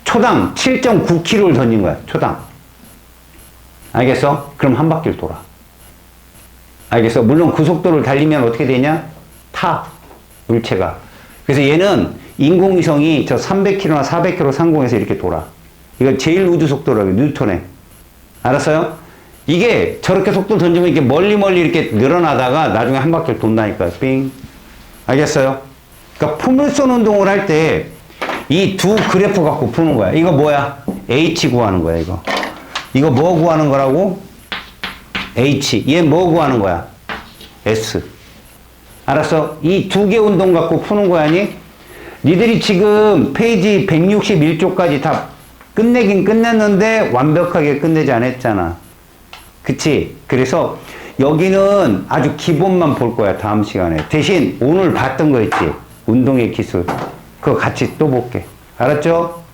초당 7.9km를 던진 거야. 초당. 알겠어? 그럼 한 바퀴를 돌아. 알겠어? 물론 그 속도를 달리면 어떻게 되냐? 타. 물체가. 그래서 얘는 인공위성이 저 300km나 400km 상공에서 이렇게 돌아. 이거 제일 우주 속도라고 뉴턴에. 알았어요? 이게 저렇게 속도 던지면 이렇게 멀리 이렇게 늘어나다가 나중에 한 바퀴를 돈다니까. 삥. 알겠어요? 그러니까 포물선 운동을 할 때 이 두 그래프 갖고 푸는 거야. 이거 뭐야? H 구하는 거야, 이거. 이거 뭐 구하는 거라고? H. 얘 뭐 구하는 거야? S. 알았어? 이 두 개 운동 갖고 푸는 거 아니? 니들이 지금 페이지 161쪽까지 다 끝내긴 끝냈는데 완벽하게 끝내지 않았잖아. 그치? 그래서 여기는 아주 기본만 볼 거야, 다음 시간에. 대신 오늘 봤던 거 있지? 운동의 기술. 그거 같이 또 볼게. 알았죠?